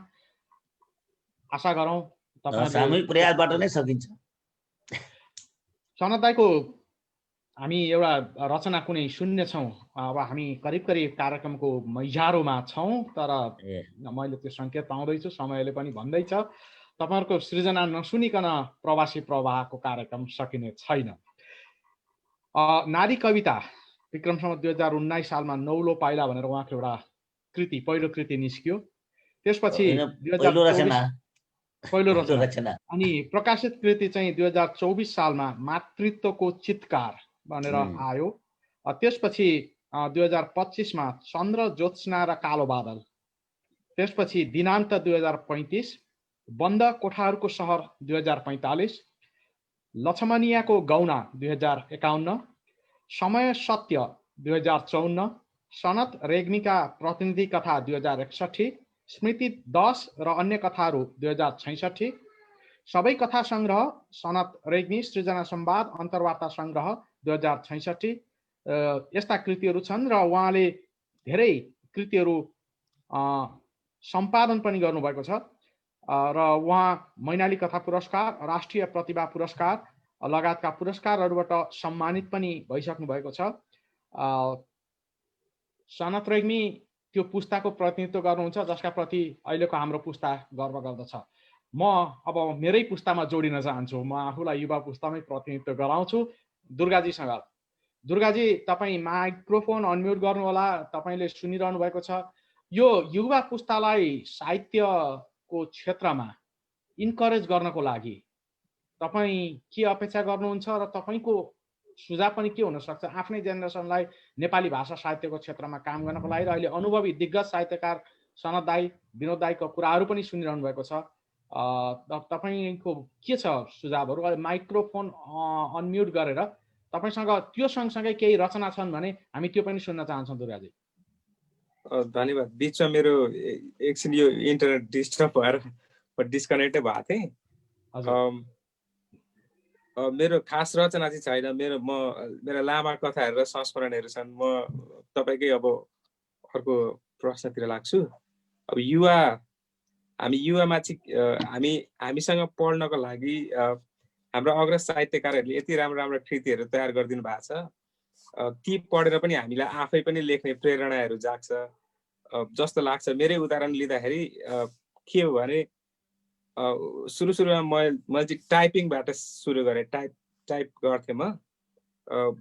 आशा गरौँ सामूहिक प्रयासबाट नै सकिन्छ। सनत दाइको हामी एउटा रचना कुनै सुन्नेछौँ। अब हामी करिब कार्यक्रमको मैजारोमा छौँ, तर मैले त्यो सङ्केत पाउँदैछु, समयले पनि भन्दैछ तपाईँहरूको सृजना नसुनिकन प्रवासी प्रवाहको कार्यक्रम सकिने छैन। नारी कविता विक्रमसँग 2019 सालमा नौलो पाइला भनेर उहाँको एउटा कृति, पहिलो कृति निस्कियो। त्यसपछि पहिलो रचना अनि प्रकाशित कृति चाहिँ 2024 सालमा मातृत्वको चित्कार भनेर आयो। त्यसपछि 2025 मा चन्द्र ज्योत्स्ना र कालो बादल, त्यसपछि दिनान्त 2035, बन्द कोठाहरूको सहर 2045, लक्ष्मणियाको गौना 2051, समय सत्य 2054, सनत रेग्मीका प्रतिनिधि कथा 2061, स्मृति 10 र अन्य कथाहरू 2066, सबै कथा सङ्ग्रह सनत रेग्मी सृजना संवाद अन्तर्वार्ता सङ्ग्रह 2066 यस्ता कृतिहरू छन्। र उहाँले धेरै कृतिहरू सम्पादन पनि गर्नुभएको छ र उहाँ मैनाली कथा पुरस्कार, राष्ट्रिय प्रतिभा पुरस्कार लगायतका पुरस्कारहरूबाट सम्मानित पनि भइसक्नु भएको छ। सनत रेग्मी त्यो पुस्ताको प्रतिनिधित्व गर्नुहुन्छ जसका प्रति अहिलेको हाम्रो पुस्ता गर्व गर्दछ। म अब मेरै पुस्तामा जोडिन चाहन्छु, म आफूलाई युवा पुस्तामै प्रतिनिधित्व गराउँछु दुर्गाजीसँग। दुर्गाजी, तपाईँ माइक्रोफोन अनम्युट गर्नुहोला, तपाईँले सुनिरहनु भएको छ। यो युवा पुस्तालाई साहित्यको क्षेत्रमा इन्करेज गर्नको लागि तपाईँ के अपेक्षा गर्नुहुन्छ र तपाईँको सुझाव पनि के हुनसक्छ आफ्नै जेनेरेसनलाई नेपाली भाषा साहित्यको क्षेत्रमा काम गर्नको लागि? र अहिले अनुभवी दिग्गज साहित्यकार सनत दाई, विनोद दाईको कुराहरू पनि सुनिरहनु भएको छ। तपाईँको के छ सुझावहरू? माइक्रोफोन अनम्युट गरेर तपाईँसँग त्यो सँगसँगै केही रचना छन् भने हामी त्यो पनि सुन्न चाहन्छौँ दुर्गाजी। धन्यवाद। बिचमा मेरो एकछिन यो इन्टरनेट डिस्टर्ब भएर डिस्कनेक्टै भएको थिएँ। मेरो खास रचना चाहिँ छैन, मेरा लामा कथाहरू र संस्मरणहरू छन्। म तपाईँकै अब अर्को प्रश्नतिर लाग्छु। अब हामी युवामा चाहिँ हामीसँग पढ्नको लागि हाम्रो अग्रज साहित्यकारहरूले यति राम्रो कृतिहरू तयार गरिदिनु भएको छ, ती पढेर पनि हामीलाई आफै पनि लेख्ने प्रेरणाहरू जाग्छ जस्तो लाग्छ। मेरै उदाहरण लिँदाखेरि के हो भने सुरुमा मैले चाहिँ टाइपिङबाट सुरु गरेँ। टाइप गर्थेँ म,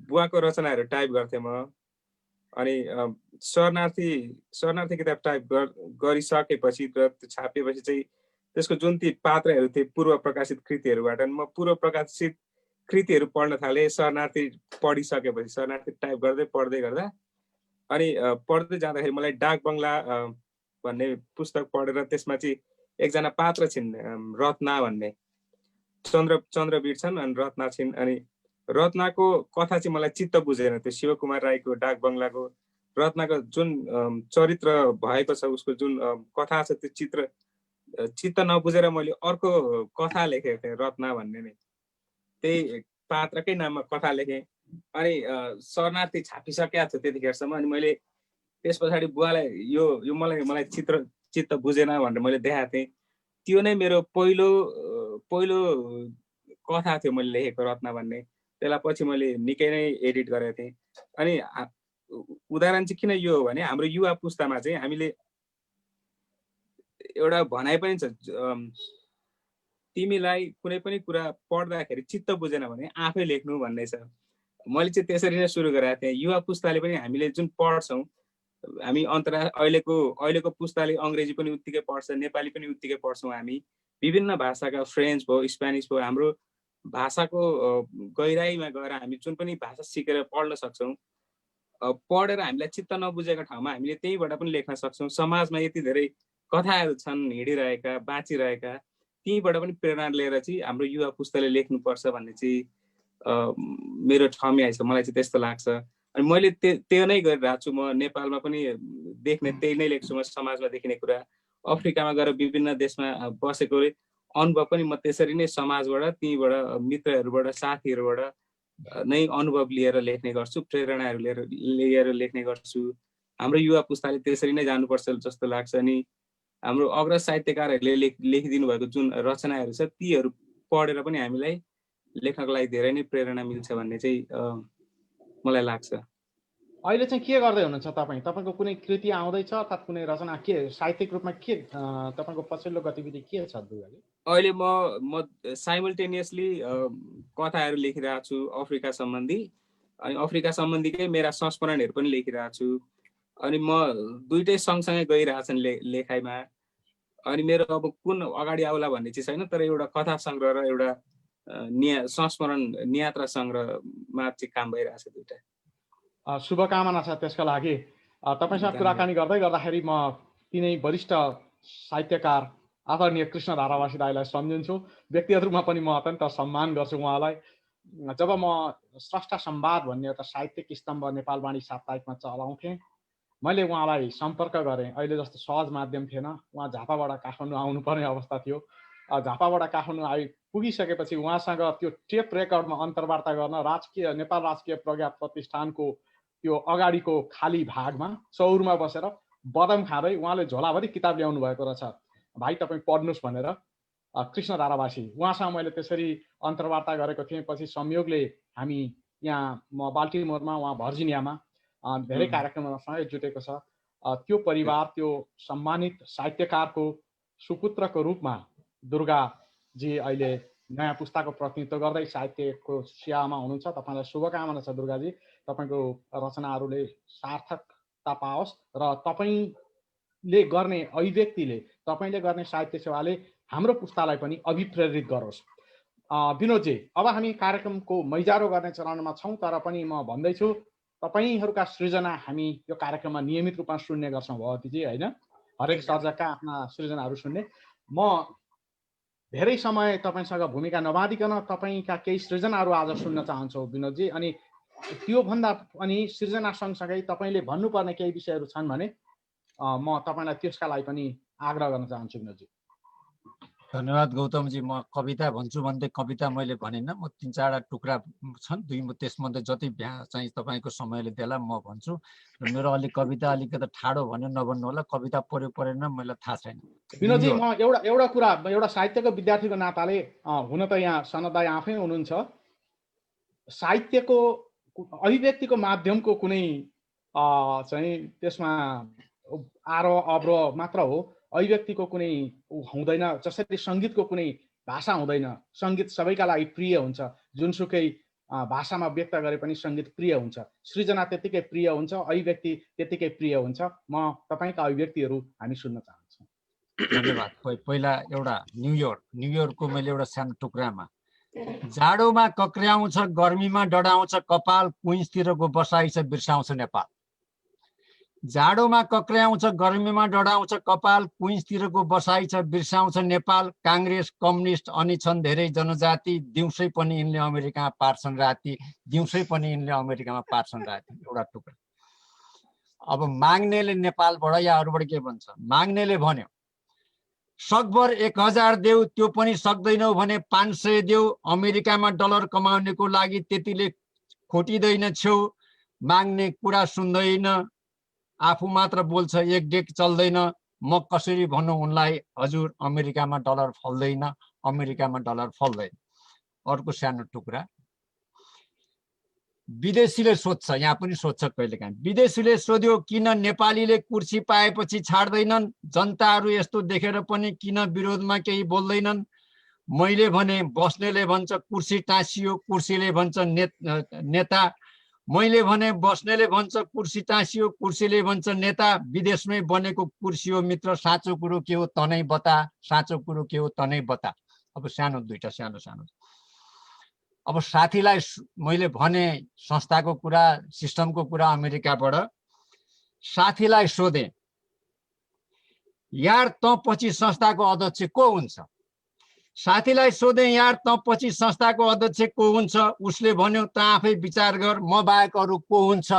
बुवाको रचनाहरू टाइप गर्थेँ म। अनि शरणार्थी किताब टाइप गरिसकेपछि र छापिएपछि चाहिँ त्यसको जुन ती पात्रहरू थिए पूर्व प्रकाशित कृतिहरूबाट म पूर्व प्रकाशित कृतिहरू पढ्न थालेँ। शरणार्थी पढिसकेपछि शरणार्थी टाइप पढ्दै गर्दा अनि पढ्दै जाँदाखेरि मलाई डाक बङ्गला भन्ने पुस्तक पढेर त्यसमा चाहिँ एकजना पात्र छिन् रत्ना भन्ने, चन्द्रवीर छन् अनि रत्ना छिन्। अनि रत्नाको कथा चाहिँ मलाई चित्त बुझेन, त्यो शिवकुमार राईको डाक बङ्गलाको रत्नाको जुन चरित्र भएको छ, उसको जुन कथा छ, त्यो चित्त नबुझेर मैले अर्को कथा लेखेको थिएँ, रत्ना भन्ने नै, त्यही पात्रकै नाममा कथा लेखेँ। अनि शरणार्थी छापिसकेको थियो त्यतिखेरसम्म। अनि मैले त्यस पछाडि बुवालाई यो मलाई चित्त बुझेन भनेर मैले देखाएको थिएँ। त्यो नै मेरो पहिलो कथा थियो मैले लेखेको, रत्ना भन्ने। त्यसलाई पछि मैले निकै नै एडिट गरेको थिएँ। अनि उदाहरण चाहिँ किन यो हो भने हाम्रो युवा पुस्तामा चाहिँ हामीले एउटा भनाइ पनि छ, तिमीलाई कुनै पनि कुरा पढ्दाखेरि चित्त बुझेन भने आफै लेख्नु भन्ने छ। मैले चाहिँ त्यसरी नै सुरु गरेको थिएँ। युवा पुस्ताले पनि हामीले जुन पढ्छौँ, हामी अहिलेको पुस्ताले अङ्ग्रेजी पनि उत्तिकै पढ्छ, नेपाली पनि उत्तिकै पढ्छौँ। हामी विभिन्न भाषाका, फ्रेन्च भयो, स्पेनिस भयो, हाम्रो भाषाको गहिराइमा गएर हामी जुन पनि भाषा सिकेर पढ्न सक्छौँ, पढेर हामीलाई चित्त नबुझेको ठाउँमा हामीले त्यहीबाट पनि लेख्न सक्छौँ। समाजमा यति धेरै कथाहरू छन् हिँडिरहेका, बाँचिरहेका, त्यहीबाट पनि प्रेरणा लिएर चाहिँ हाम्रो युवा पुस्ताले लेख्नुपर्छ भन्ने चाहिँ मेरो ठम्याइ छ, मलाई चाहिँ त्यस्तो लाग्छ। अनि मैले त्यो नै गरिरहेको छु। म नेपालमा पनि देख्ने त्यही नै लेख्छु, म समाजमा देखिने कुरा। अफ्रिकामा गएर विभिन्न देशमा बसेको अनुभव पनि म त्यसरी नै समाजबाट, त्यहीँबाट, मित्रहरूबाट, साथीहरूबाट नै अनुभव लिएर लेख्ने गर्छु, प्रेरणाहरू लिएर लेख्ने गर्छु। हाम्रो युवा पुस्ताले त्यसरी नै जानुपर्छ जस्तो लाग्छ। अनि हाम्रो अग्रज साहित्यकारहरूले लेखिदिनु भएको जुन रचनाहरू छ, तीहरू पढेर पनि हामीलाई लेख्नको लागि धेरै नै प्रेरणा मिल्छ भन्ने चाहिँ मलाई लाग्छ। अहिले चाहिँ के गर्दै हुनुहुन्छ तपाईँ? तपाईँको कुनै कृति आउँदैछ अर्थात् कुनै रचना, के साहित्यिक रूपमा के तपाईँको पछिल्लो गतिविधि के छ दुर्गाजी? अहिले म साइमल्टेनियसली कथाहरू लेखिरहेको छु अफ्रिका सम्बन्धी, अनि अफ्रिका सम्बन्धीकै मेरा संस्मरणहरू पनि लेखिरहेको छु। अनि म दुइटै सँगसँगै गइरहेछन् लेखाइमा। अनि मेरो अब कुन अगाडि आउला भन्ने चाहिँ छैन, तर एउटा कथा सङ्ग्रह र एउटा संस्मरण नियात्रा सङ्ग्रहमा चाहिँ काम भइरहेछ दुइटा। शुभकामना छ त्यसका लागि। तपाईँसँग कुराकानी गर्दै गर्दाखेरि म तिनै वरिष्ठ साहित्यकार आदरणीय कृष्ण धारावासी दाईलाई सम्झिन्छु। व्यक्तिगत रूपमा पनि म अत्यन्त सम्मान गर्छु उहाँलाई। जब म स्रष्टा संवाद भन्ने एउटा साहित्यिक स्तम्भ नेपालवाणी साप्ताहिकमा चलाउँथेँ, मैले उहाँलाई सम्पर्क गरेँ। अहिले जस्तो सहज माध्यम थिएन, उहाँ झापाबाट काठमाडौँ आउनुपर्ने अवस्था थियो। झापाबाट काठमाडौँ पुगिसकेपछि उहाँसँग त्यो टेप रेकर्डमा अन्तर्वार्ता गर्न नेपाल राजकीय प्रज्ञा प्रतिष्ठानको त्यो अगाडिको खाली भागमा चौरमा बसेर बदम खाँदै उहाँले झोलाभरि किताब ल्याउनु भएको रहेछ। भाइ तपाईँ पढ्नुहोस् भनेर। कृष्ण धारावासी उहाँसँग मैले त्यसरी अन्तर्वार्ता गरेको थिएँ। पछि संयोगले हामी यहाँ, म बाल्टिमोरमा, उहाँ भर्जिनियामा, धेरै कार्यक्रममा सँगै जुटेको छ। त्यो परिवार, त्यो सम्मानित साहित्यकारको सुपुत्रको रूपमा दुर्गाजी अहिले नयाँ पुस्ताको प्रतिनिधित्व गर्दै साहित्यको सियामा हुनुहुन्छ। तपाईँलाई शुभकामना छ दुर्गाजी। तपाईँको रचनाहरूले सार्थकता पाओस् र तपाईँले गर्ने अभिव्यक्तिले, तपाईँले गर्ने साहित्य सेवाले हाम्रो पुस्तालाई पनि अभिप्रेरित गरोस्। विनोदजी, अब हामी कार्यक्रमको मैजारो गर्ने चरणमा छौँ, तर पनि म भन्दैछु तपाईँहरूका सृजना हामी यो कार्यक्रममा नियमित रूपमा सुन्ने गर्छौँ भगवतीजी, होइन? हरेक सर्जकका आफ्ना सृजनाहरू सुन्ने। म धेरै समय तपाईँसँग भूमिका नबाँधिकन तपाईँका केही सृजनाहरू आज सुन्न चाहन्छु विनोदजी। अनि त्योभन्दा पनि सृजना सँगसँगै तपाईँले भन्नुपर्ने केही विषयहरू छन् भने म तपाईँलाई त्यसका लागि पनि आग्रह गर्न चाहन्छु विनोदजी। धन्यवाद गौतमजी। म कविता भन्छु भन्दै कविता मैले भनेन, म 3-4 टुक्रा छन्, त्यसमध्ये जति चाहिँ तपाईँको समयले देला म भन्छु। र मेरो कविता अलिकति ठाडो भन्यो नभन्नु होला, कविता परेन मलाई थाहा छैन। विनोदजी, म एउटा कुरा, एउटा साहित्यको विद्यार्थीको नाताले, हुन त यहाँ सनदाई आफै हुनुहुन्छ, साहित्यको अभिव्यक्तिको माध्यमको कुनै चाहिँ त्यसमा आरोह अवरोह मात्र हो, अभिव्यक्तिको कुनै हुँदैन। जसरी सङ्गीतको कुनै भाषा हुँदैन, सङ्गीत सबैका लागि प्रिय हुन्छ, जुनसुकै भाषामा व्यक्त गरे पनि सङ्गीत प्रिय हुन्छ। सृजना त्यत्तिकै प्रिय हुन्छ, अभिव्यक्ति त्यत्तिकै प्रिय हुन्छ। म तपाईँका अभिव्यक्तिहरू हामी सुन्न चाहन्छौँ। धन्यवाद। पहिला एउटा न्युयोर्कको मैले एउटा सानो टुक्रामा, जाडोमा कक्र्याउँछ, गर्मीमा डढाउँछ कपाल, कुइन्सतिरको बसाइ छ बिर्साउँछ नेपाल। जाडोमा कक्र्याउँछ, गर्मीमा डढाउँछ कपाल, कुइन्सतिरको बसाइ छ, बिर्साउँछ नेपाल। काङ्ग्रेस कम्युनिस्ट अनि छन् धेरै जनजाति, दिउँसै पनि यिनले अमेरिकामा पार्छन् राति, दिउँसै पनि यिनले अमेरिकामा पार्छन् राति। एउटा टुक्रा। अब माग्नेले नेपालबाट या अरूबाट के भन्छ? माग्नेले भन्यो सकभर 1000 देऊ, त्यो पनि सक्दैनौ भने 500 देऊ, अमेरिकामा डलर कमाउनेको लागि त्यतिले खोटिँदैन छेउ। माग्ने कुरा सुन्दैन, आफू मात्र बोल्छ, एक डेक चल्दैन। म कसरी भन्नु उनलाई हजुर अमेरिकामा डलर फल्दैन, अमेरिकामा डलर फल्दैन। अर्को सानो टुक्रा। विदेशीले सोध्छ, यहाँ पनि सोध्छ कहिलेकाहीँ, विदेशीले सोध्यो किन नेपालीले कुर्सी पाएपछि छाड्दैनन्, जनताहरू यस्तो देखेर पनि किन विरोधमा केही बोल्दैनन्। मैले भने बस्नेले भन्छ कुर्सी टाँसियो, कुर्सीले भन्छ नेता। मैले भने बस्नेले भन्छ कुर्सी टाँसियो, कुर्सीले भन्छ नेता। विदेशमै बनेको कुर्सी हो मित्र, साँचो कुरो के हो तनै बता, साँचो कुरो के हो तनै बता। अब सानो दुईटा सानो सानो। अब साथीलाई मैले भने संस्थाको कुरा, सिस्टमको कुरा अमेरिकाबाट। साथीलाई सोधे यार त पछि संस्थाको अध्यक्ष को हुन्छ? साथीलाई सोधे यार त पछि संस्थाको अध्यक्ष को हुन्छ? उसले भन्यो त आफै विचार गर, म बाहेक अरू को हुन्छ?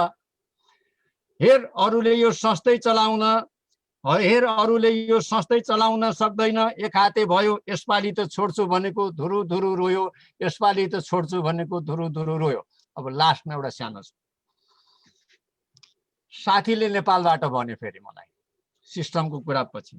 हेर अरूले यो संस्थै चलाउन सक्दैन, एक हाते भयो, यसपालि त छोड्छु भनेको धुरु धुरु रोयो, यसपालि त छोड्छु भनेको धुरु धुरु रोयो। अब लास्टमा एउटा सानो छ। साथीले नेपालबाट भन्यो फेरि मलाई सिस्टमको कुरा पछि,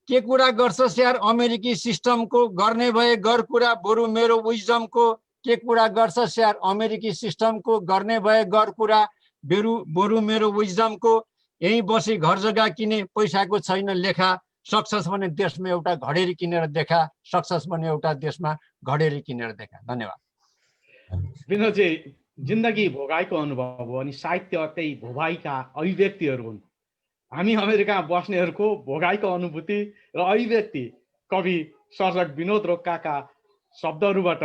के कुरा गर्छस् यार अमेरिकी सिस्टमको, गर्ने भए गर कुरा बरु मेरो विजडमको। के कुरा गर्छस् यार अमेरिकी सिस्टमको, गर्ने भए गर कुरा बरु मेरो विजडमको। यही बसी घर जग्गा किने, पैसाको छैन लेखा, सक्सेस भने देशमा एउटा घडेरी किनेर देखा, सक्सेस भने एउटा देशमा घडेरी किनेर देखा। धन्यवाद। विनोदजी, जिन्दगी भोगाइको अनुभव हो अनि साहित्य त्यही भोगाइका अभिव्यक्तिहरू हुन्। हामी अमेरिकामा बस्नेहरूको भोगाइको अनुभूति र अभिव्यक्ति कवि सर्जक विनोद रोक्काका शब्दहरूबाट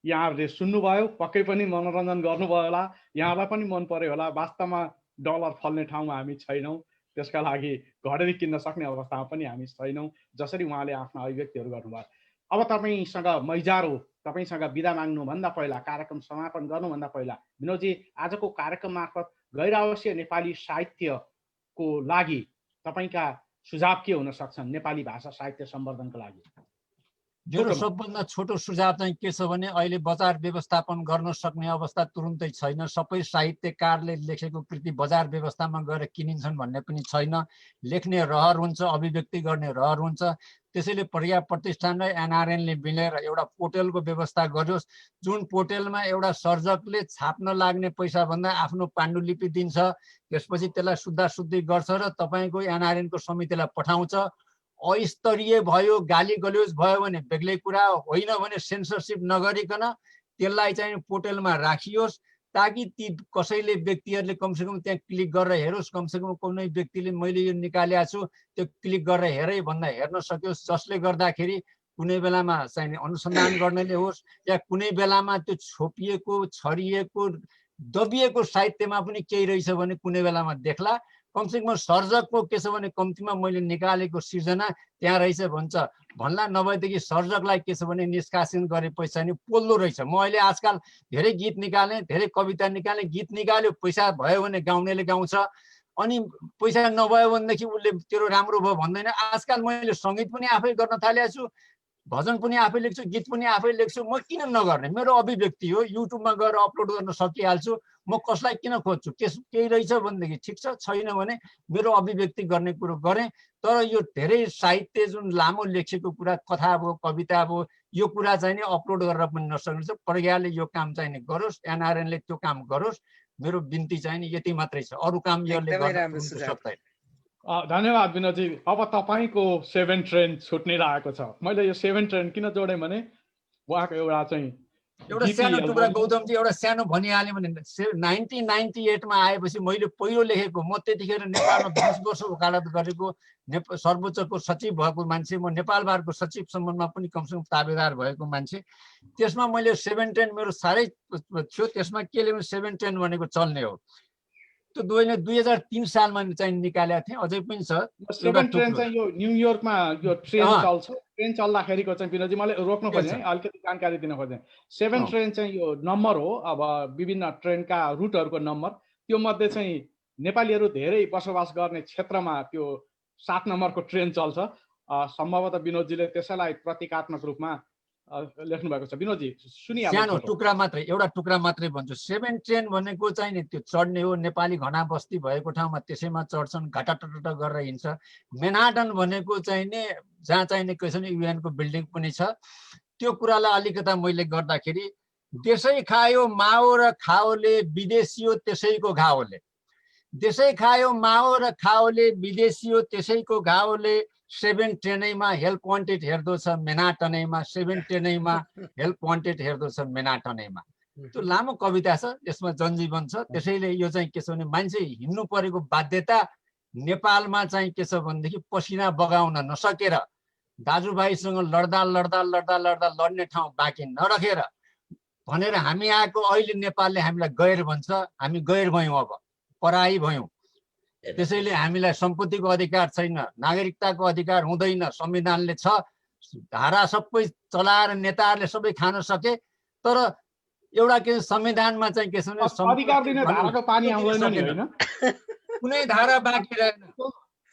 यहाँहरूले सुन्नुभयो, पक्कै पनि मनोरञ्जन गर्नुभयो होला, यहाँलाई पनि मन पर्यो होला। वास्तवमा डलर फल्ने ठाउँमा हामी छैनौँ, त्यसका लागि घडेरी किन्न सक्ने अवस्थामा पनि हामी छैनौँ, जसरी उहाँले आफ्ना अभिव्यक्तिहरू गर्नुभयो। अब तपाईँसँग मैजारो, तपाईँसँग बिदा माग्नुभन्दा पहिला, कार्यक्रम समापन गर्नुभन्दा पहिला विनोदजी, आजको कार्यक्रम मार्फत गैर-आवासीय नेपाली साहित्यको लागि तपाईँका सुझाव के हुन सक्छन् नेपाली भाषा साहित्य सम्वर्धनको लागि? मेरो सबभन्दा छोटो सुझाव चाहिँ के छ भने अहिले बजार व्यवस्थापन गर्न सक्ने अवस्था तुरुन्तै छैन। सबै साहित्यकारले लेखेको कृति बजार व्यवस्थामा गएर किनिन्छन् भन्ने पनि छैन। लेख्ने रहर हुन्छ, अभिव्यक्ति गर्ने रहर हुन्छ। त्यसैले प्रज्ञा प्रतिष्ठान र एनआरएनले मिलेर एउटा पोर्टलको व्यवस्था गरियोस्, जुन पोर्टलमा एउटा सर्जकले छाप्न लाग्ने पैसाभन्दा आफ्नो पाण्डुलिपि दिन्छ, त्यसपछि त्यसलाई शुद्धाशुद्धि गर्छ र तपाईँको एनआरएनको समितिलाई पठाउँछ। अस्तरीय भयो, गाली गलौज भयो भने बेग्लै कुरा, होइन भने सेन्सरसिप नगरिकन त्यसलाई चाहिँ पोर्टलमा राखियोस्, ताकि ती कसैले व्यक्तिहरूले कमसेकम त्यहाँ क्लिक गरेर हेरोस्। कमसेकम कुनै व्यक्तिले मैले यो निकालेको छु त्यो क्लिक गरेर हेरै भन्दा हेर्न सकियोस्, जसले गर्दाखेरि कुनै बेलामा चाहिँ अनुसन्धान गर्नेले होस् या कुनै बेलामा त्यो छोपिएको, छरिएको, दबिएको साहित्यमा पनि केही रहेछ भने कुनै बेलामा देख्ला। कमसेकम सर्जकको के छ भने कम्तीमा मैले निकालेको सिर्जना त्यहाँ रहेछ भन्छ भन्ला, नभएदेखि सर्जकलाई के छ भने निष्कासन गरेपछि चाहिँ पोल्दो रहेछ। म अहिले आजकल धेरै गीत निकालेँ, धेरै कविता निकालेँ, गीत निकाल्यो, पैसा भयो भने गाउनेले गाउँछ, अनि पैसा नभयो भनेदेखि उसले तेरो राम्रो भयो भन्दैन। आजकल मैले सङ्गीत पनि आफै गर्न थालेको छु, भजन पनि आफै लेख्छु, गीत पनि आफै लेख्छु। म किन नगर्ने? मेरो अभिव्यक्ति हो, युट्युबमा गएर अपलोड गर्न सकिहाल्छु। म कसलाई किन खोज्छु? केही रहेछ भनेदेखि ठिक छ, छैन भने मेरो अभिव्यक्ति गर्ने कुरो गरेँ। तर यो धेरै साहित्य जुन लामो लेखेको कुरा, कथा भयो, कविता भयो, यो कुरा चाहिँ नि अपलोड गरेर पनि नसक्ने छ। प्रज्ञाले यो काम चाहिँ नि गरोस्, एनआरएनले त्यो काम गरोस्। मेरो बिन्ती चाहिँ नि यति मात्रै छ, अरू काम यसले गर्न सक्दैन। धन्यवाद विनोदजी। अब तपाईँको 7 ट्रेन छुट्ने लागेको छ। मैले यो 7 ट्रेन किन जोडेँ भने उहाँको एउटा सानो टुक्रा गौतमजी एउटा सानो भनिहालेँ भने 1998 मा आएपछि मैले पहिलो लेखेको, म त्यतिखेर नेपालमा 20 वर्ष वकालत गरेको, सर्वोच्चको सचिव भएको मान्छे, म नेपाल बारको सचिव सम्बन्धमा पनि कमसेकम ताबेदार भएको मान्छे। त्यसमा मैले 7 ट्रेन मेरो साह्रै थियो। त्यसमा के लेख्नु, 7 ट्रेन भनेको चल्ने हो। त्यो दुवैले 2003 सालमा चाहिँ निकालेका थिए, अझै पनि छ। 7 ट्रेन चाहिँ यो न्युयोर्कमा यो ट्रेन चल्छ। ट्रेन चल्दाखेरिको चाहिँ विनोदजी मैले रोक्नु खोजेँ है, अलिकति जानकारी दिन खोजेँ। 7 ट्रेन चाहिँ यो नम्बर हो, अब विभिन्न ट्रेनका रुटहरूको नम्बर। त्यो मध्ये चाहिँ नेपालीहरू धेरै बसोबास गर्ने क्षेत्रमा त्यो 7 नम्बरको ट्रेन चल्छ। सम्भवतः विनोदजीले त्यसैलाई प्रतीकात्मक रूपमा लेख्नु भएको छ। विनोदजी सुनिहाल्नु। सानो टुक्रा मात्रै, एउटा टुक्रा मात्रै भन्छु। 7 ट्रेन भनेको चाहिँ नि त्यो चढ्ने हो, नेपाली घना बस्ती भएको ठाउँमा त्यसैमा चढ्छन्, घटाटट गरेर हिँड्छ। म्यानहाटन भनेको चाहिँ नि जहाँ चाहिँ नि के छ नि युएनको बिल्डिङ पनि छ। त्यो कुरालाई अलिकता मैले गर्दाखेरि देशै खायो माओ र खाओले विदेशियो त्यसैको घाउले, देशै खायो माओ र खाओले विदेशियो त्यसैको घाउले, 7 ट्रेनैमा हेल्प वान्टेड हेर्दो छ मेनाटनैमा, 7 ट्रेनैमा हेल्प वान्टेड हेर्दो छ मेनाटनैमा। त्यो लामो कविता छ, यसमा जनजीवन छ। त्यसैले यो चाहिँ के छ भने मान्छे हिँड्नु परेको बाध्यता नेपालमा चाहिँ के छ भनेदेखि पसिना बगाउन नसकेर, दाजुभाइसँग लड्दा लड्दा लड्दा लड्दा लड्ने ठाउँ बाँकी नराखेर भनेर हामी आएको अहिले नेपालले हामीलाई गैर भन्छ। हामी गैर भयौँ, अब पराई भयौँ। त्यसैले हामीलाई सम्पत्तिको अधिकार छैन, नागरिकताको अधिकार हुँदैन। संविधानले छ, धारा सबै चलाएर नेताहरूले सबै खान सके, तर एउटा के संविधानमा चाहिँ के छ भने अधिकार दिने धाराको पानी आउँदैन नि, हैन? कुनै धारा बाँकी रहेन।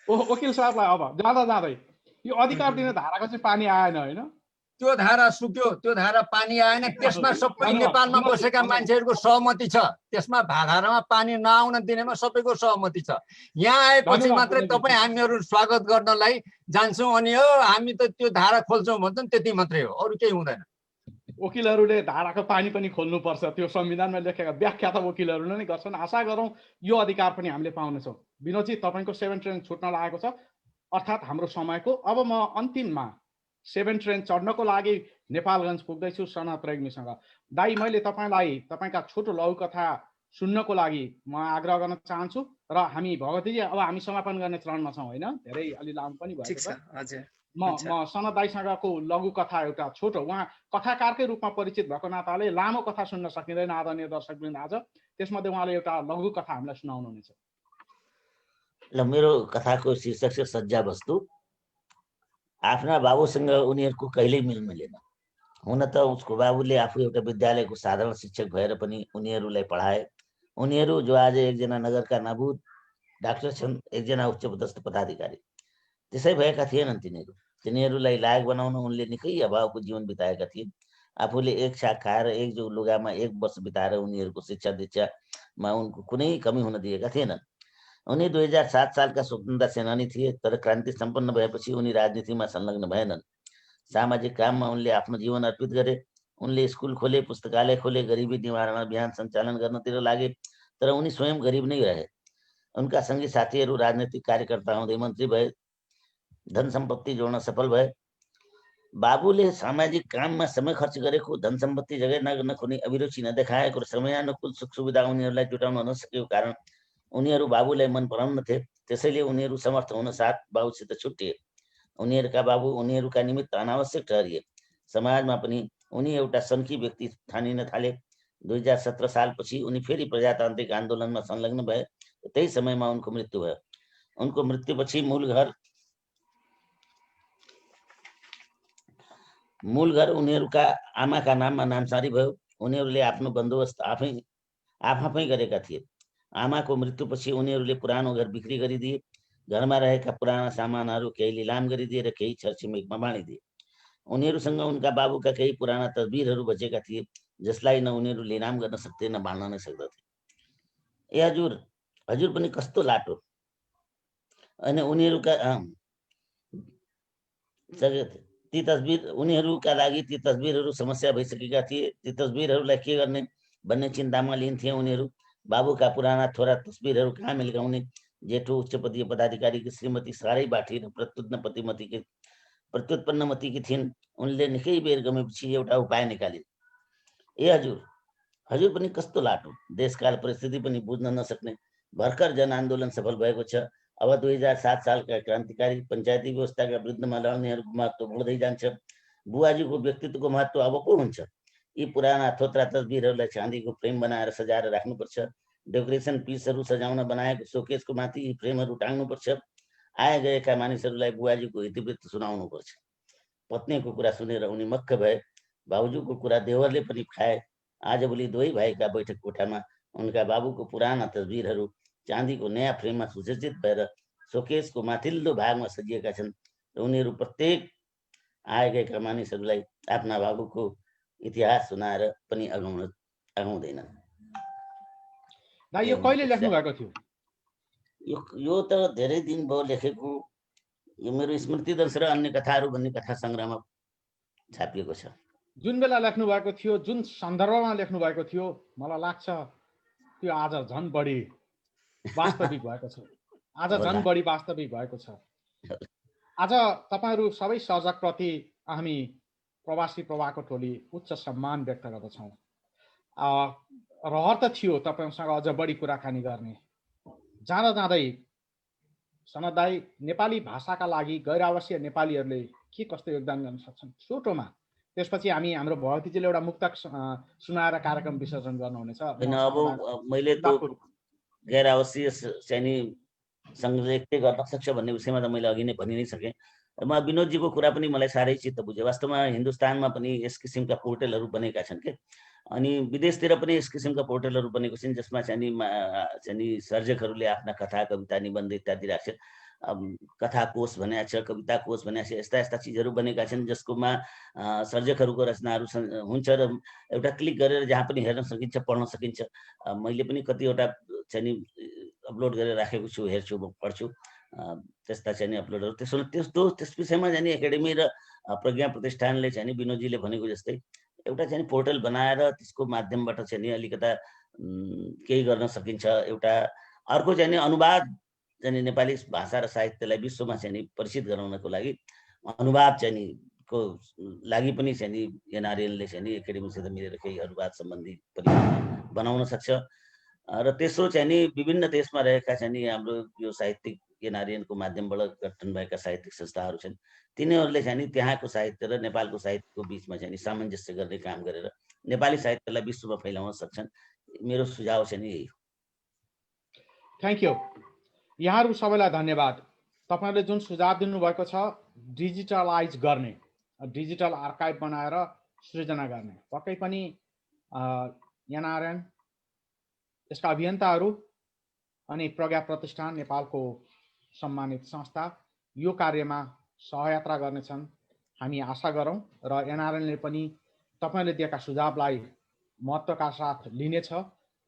वकिल साहबलाई अब जाँदा जाँदै यो अधिकार दिने धाराको चाहिँ पानी आएन, हैन? त्यो धारा सुक्यो, त्यो धारा पानी आएन। त्यसमा सबै नेपालमा बसेका मान्छेहरूको सहमति छ। त्यसमा धारामा पानी नआउन दिनेमा सबैको सहमति छ। यहाँ आएपछि मात्रै तपाईँ हामीहरू स्वागत गर्नलाई जान्छौँ अनि हो हामी त त्यो धारा खोल्छौँ भन्छन्, त्यति मात्रै हो, अरू केही हुँदैन। वकिलहरूले धाराको पानी पनि खोल्नुपर्छ, त्यो संविधानमा लेखेका व्याख्या त वकिलहरूले नै गर्छन्। आशा गरौँ यो अधिकार पनि हामीले पाउनेछौँ। विनोदजी, तपाईँको 7 ट्रेन छुट्न लागेको छ, अर्थात् हाम्रो समयको। अब म अन्तिममा 7 ट्रेन चढ्नको लागि नेपालगञ्ज पुग्दैछु सनत रेग्मीसँग। दाइ, मैले तपाईँलाई तपाईँका छोटो लघुकथा सुन्नको लागि म आग्रह गर्न चाहन्छु र हामी भगवतीजी अब हामी समापन गर्ने चरणमा छौँ, होइन? धेरै अलि लामो पनि भएको छ। म सनत दाइसँगको लघुकथा एउटा छोटो, उहाँ कथाकारकै रूपमा परिचित भएको नाताले लामो कथा सुन्न सकिँदैन आदरणीय दर्शकवृन्द आज। त्यसमध्ये उहाँले एउटा लघुकथा हामीलाई सुनाउनुहुनेछ। ल, मेरो कथाको शीर्षक छ सज्जा वस्तु। आफ्ना बाबुसँग उनीहरूको कहिल्यै मिल मिलेन। हुन त उसको बाबुले आफू एउटा विद्यालयको साधारण शिक्षक भएर पनि उनीहरूलाई पढाए। उनीहरू जो आज एकजना नगरका नाबुद डाक्टर छन्, एकजना उच्चपदस्थ पदाधिकारी, त्यसै भएका थिएनन् तिनीहरू। तिनीहरूलाई लायक बनाउन उनले निकै अभावको जीवन बिताएका थिए। आफूले एक छाक खाएर एक जो लुगामा 1 वर्ष बिताएर उनीहरूको शिक्षा दीक्षामा उनको कुनै कमी हुन दिएका थिएनन्। उनी 2007 सालका स्वतन्त्रता सेनानी थिए, तर क्रान्ति सम्पन्न भएपछि उनी राजनीतिमा संलग्न भएनन्। सामाजिक काममा उनले आफ्नो जीवन अर्पित गरे। उनले स्कुल खोले, पुस्तकालय खोले, गरिबी निवारण अभियान सञ्चालन गर्नतिर लागे, तर उनी स्वयं गरिब नै रहे। उनका सँगी साथीहरू राजनीतिक कार्यकर्ता हुँदै मन्त्री भए, धन सम्पत्ति जोड्न सफल भए। बाबुले सामाजिक काममा समय खर्च गरेको, धन सम्पत्ति जगेर्ना गर्न कुनै अभिरुचि नदेखाएको र समयानुकूल सुख सुविधा उनीहरूलाई जुटाउन नसकेको कारण उनीहरू बाबुलाई मन पराउन्थे। त्यसैले उनीहरू समर्थ हुन साथ बाबुसित छुट्टिए। उनीहरूका बाबु उनीहरूका निमित्त अनावश्यक ठहरिए। समाजमा पनि उनी एउटा सन्की व्यक्ति ठानिन थाले। 2017 सालपछि उनी फेरि प्रजातान्त्रिक आन्दोलनमा संलग्न भए। त्यही समयमा उनको मृत्यु भयो। उनको मृत्युपछि मूल घर उनीहरूका आमाका नाममा नामसारी भयो। उनीहरूले आफ्नो बन्दोबस्त आफै गरेका थिए। आमाको मृत्युपछि उनीहरूले पुरानो घर बिक्री गरिदिए। घरमा रहेका पुराना सामानहरू केही लिलाम गरिदिए र केही छरछिमेकमा बाँडिदिए। उनीहरूसँग उनका बाबुका केही पुराना तस्बिरहरू बचेका थिए, जसलाई न उनीहरू लिलाम गर्न सक्थे न बाँड्न नै सक्दथे। ए हजुर पनि कस्तो लाटो। अनि उनीहरूका उनीहरूका लागि ती तस्बिरहरू समस्या भइसकेका थिए। ती तस्बिरहरूलाई के गर्ने भन्ने चिन्तामा लिन्थे उनीहरू। बाबुका पुराना थोरा तस्बिरहरू कहाँ मिल्काउने। जेठो उच्चपदीय पदाधिकारीकी श्रीमती साह्रै बाठी र प्रत्युत्पन्नमतीकी थिइन्। उनले निकै बेर गमेपछि एउटा उपाय निकालिन्। ए हजुर पनि कस्तो लाटो। देशकाल परिस्थिति पनि बुझ्न नसक्ने भर्खर जनआन्दोलन सफल भएको छ। अब 2007 सालका क्रान्तिकारी पञ्चायती व्यवस्थाका विरुद्धमा लड्नेहरूको महत्त्व बढ्दै जान्छ। बुवाजीको व्यक्तित्वको महत्त्व अब को हुन्छ। यी पुराना थोत्रा तस्बिरहरूलाई चाँदीको फ्रेम बनाएर सजाएर राख्नुपर्छ। डेकोरेसन पिसहरू सजाउन बनाएको सोकेसको माथि फ्रेमहरू टाङ्नुपर्छ। आए गएका मानिसहरूलाई बुवाजीको इतिवृत्त सुनाउनुपर्छ। पत्नीको कुरा सुनेर उनी मक्ख भए। बाबुजुको कुरा देवरले पनि खाए। आजभोलि दुवै भाइका बैठक कोठामा उनका बाबुको पुराना तस्बिरहरू चाँदीको नयाँ फ्रेममा सुसज्जित भएर सोकेसको माथिल्लो भागमा सजिएका छन् र उनीहरू प्रत्येक आए गएका मानिसहरूलाई आफ्ना बाबुको इतिहास सुनाएर पनि अगाउँदैनन्। यो कहिले लेख्नु भएको थियो? यो त धेरै दिन भयो लेखेको। यो मेरो स्मृति दर्श र अन्य कथाहरू भन्ने कथा सङ्ग्रहमा छापिएको छ। जुन बेला लेख्नु भएको थियो, जुन सन्दर्भमा लेख्नु भएको थियो, मलाई लाग्छ त्यो आज झन् बढी वास्तविक भएको छ। आज झन् बढी वास्तविक भएको छ। आज तपाईहरू सबै सर्जकप्रति हामी प्रवासी प्रवाहको टोली उच्च सम्मान व्यक्त गर्दछौँ। रहर त थियो तपाईँसँग अझ बढी कुराकानी गर्ने। जाँदा जाँदै सनत दाइ, नेपाली भाषाका लागि गैर आवासीय नेपालीहरूले के कस्तो योगदान गर्न सक्छन् छोटोमा? त्यसपछि हामी हाम्रो भगवतीजीले एउटा मुक्तक सुनाएर कार्यक्रम विसर्जन गर्नुहुनेछ। अब मैले त गैर आवासीय चाहिँ सँगले के गर्न सक्छ भन्ने विषयमा त मैले अघि नै भनि नै सकेँ। म विनोदजीको कुरा पनि मलाई साह्रै चित्त बुझ्यो। वास्तवमा हिन्दुस्तानमा पनि यस किसिमका पोर्टलहरू बनेका छन् के, अनि विदेशतिर पनि यस किसिमका पोर्टलहरू बनेको छन् जसमा चाहिँ सर्जकहरूले आफ्ना कथा, कविता, निबन्ध इत्यादि राख्छन्। कथा कोष भनेको छ, कविता कोष भनेको छ, यस्ता यस्ता चिजहरू बनेका छन् जसकोमा सर्जकहरूको रचनाहरू हुन्छ र एउटा क्लिक गरेर जहाँ पनि हेर्न सकिन्छ, पढ्न सकिन्छ। मैले पनि कतिवटा चाहिँ अपलोड गरेर राखेको छु, हेर्छु, पढ्छु त्यस्ता चाहिँ अपलोडहरू। त्यस विषयमा चाहिँ एकाडेमी र प्रज्ञा प्रतिष्ठानले चाहिँ विनोदजीले भनेको जस्तै एउटा चाहिँ पोर्टल बनाएर त्यसको माध्यमबाट चाहिँ अलिकता केही गर्न सकिन्छ। एउटा अर्को चाहिँ अनुवाद चाहिँ नेपाली भाषा र साहित्यलाई विश्वमा चाहिँ परिचित गराउनको लागि अनुवाद चाहिँ को लागि पनि चाहिँ एनआरएनले चाहिँ एकाडेमीसित मिलेर केही अनुवाद सम्बन्धी परियोजना बनाउन सक्छ। र तेस्रो चाहिँ विभिन्न देशमा रहेका चाहिँ हाम्रो यो साहित्यिक एनआरएनको माध्यमबाट गठन भएका साहित्यिक संस्थाहरू छन्, तिनीहरूले चाहिँ त्यहाँको साहित्य र नेपालको साहित्यको बिचमा चाहिँ सामञ्जस्य गर्ने काम गरेर नेपाली साहित्यलाई विश्वमा फैलाउन सक्छन्। मेरो सुझाव चाहिँ यही हो। Thank you. यहाँहरू सबैलाई धन्यवाद। तपाईँहरूले जुन सुझाव दिनुभएको छ डिजिटलाइज गर्ने, डिजिटल आर्काइभ बनाएर सृजना गर्ने, पक्कै पनि एनआरएन, यसका अभियन्ताहरू अनि प्रज्ञा प्रतिष्ठान नेपालको सम्मानित संस्था यो कार्यमा सहयात्रा गर्नेछन् हामी आशा गरौँ। र एनआरएनले पनि तपाईँले दिएका सुझावलाई महत्त्वका साथ लिनेछ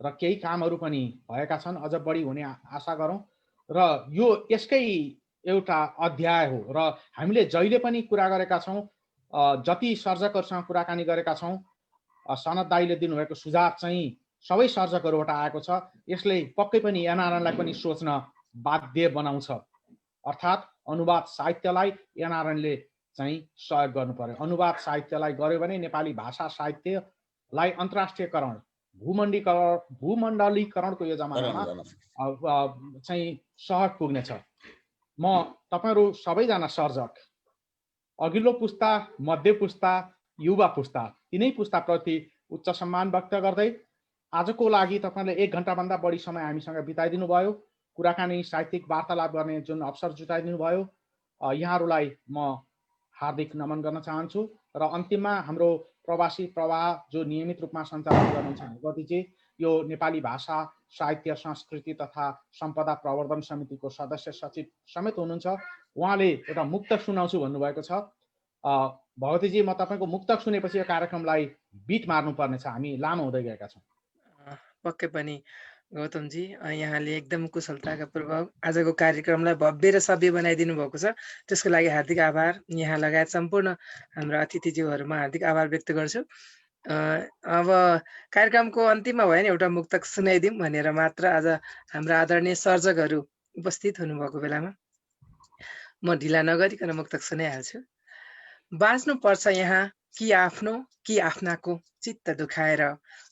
र केही कामहरू पनि भएका छन्, अझ बढी हुने आशा गरौँ। र यो यसकै एउटा अध्याय हो र हामीले जहिले पनि कुरा गरेका छौँ, जति सर्जकहरूसँग कुराकानी गरेका छौँ, सनत दाइले दिनुभएको सुझाव चाहिँ सबै सर्जकहरूबाट आएको छ। यसले पक्कै पनि एनआरएनलाई पनि सोच्न बाध्य बनाउँछ। अर्थात् अनुवाद साहित्यलाई एनआरएनले चाहिँ सहयोग गर्नु पर्यो। अनुवाद साहित्यलाई गर्यो भने नेपाली भाषा साहित्यलाई अन्तर्राष्ट्रियकरण, भूमण्डलीकरणको यो जमानामा चाहिँ सहयोग पुग्नेछ। म तपाईहरू सबैजना सर्जक, अघिल्लो पुस्ता, मध्य पुस्ता, युवा पुस्ता, तिनै पुस्ताप्रति उच्च सम्मान व्यक्त गर्दै आजको लागि तपाईँले 1 घण्टाभन्दा बढी समय हामीसँग बिताइदिनु भयो, कुराकानी साहित्यिक वार्तालाप गर्ने जुन अवसर जुटाइदिनु भयो, यहाँहरूलाई म हार्दिक नमन गर्न चाहन्छु। र अन्तिममा हाम्रो प्रवासी प्रवाह जो नियमित रूपमा सञ्चालन गर्नुहुन्छ भगवतीजी, यो नेपाली भाषा साहित्य संस्कृति तथा सम्पदा प्रवर्धन समितिको सदस्य सचिव समेत हुनुहुन्छ। उहाँले एउटा मुक्तक सुनाउँछु भन्नुभएको छ। भगवतीजी, म तपाईँको मुक्तक सुनेपछि यो कार्यक्रमलाई बिट मार्नुपर्नेछ, हामी लामो हुँदै गएका छौँ। पक्कै पनि गौतमजी, यहाँले एकदम कुशलताका पूर्वक आजको कार्यक्रमलाई भव्य र सभ्य बनाइदिनु भएको छ। त्यसको लागि हार्दिक आभार। यहाँ लगायत सम्पूर्ण हाम्रा अतिथिज्यूहरूमा हार्दिक आभार व्यक्त गर्छु। अब कार्यक्रमको अन्तिममा भयो नि एउटा मुक्तक सुनाइदिउँ भनेर मात्र आज हाम्रा आदरणीय सर्जकहरू उपस्थित हुनुभएको बेलामा म ढिला नगरिकन मुक्तक सुनाइहाल्छु। बाँच्नु पर्छ यहाँ कि आफ्नो कि आफ्नाको चित्त दुखाएर,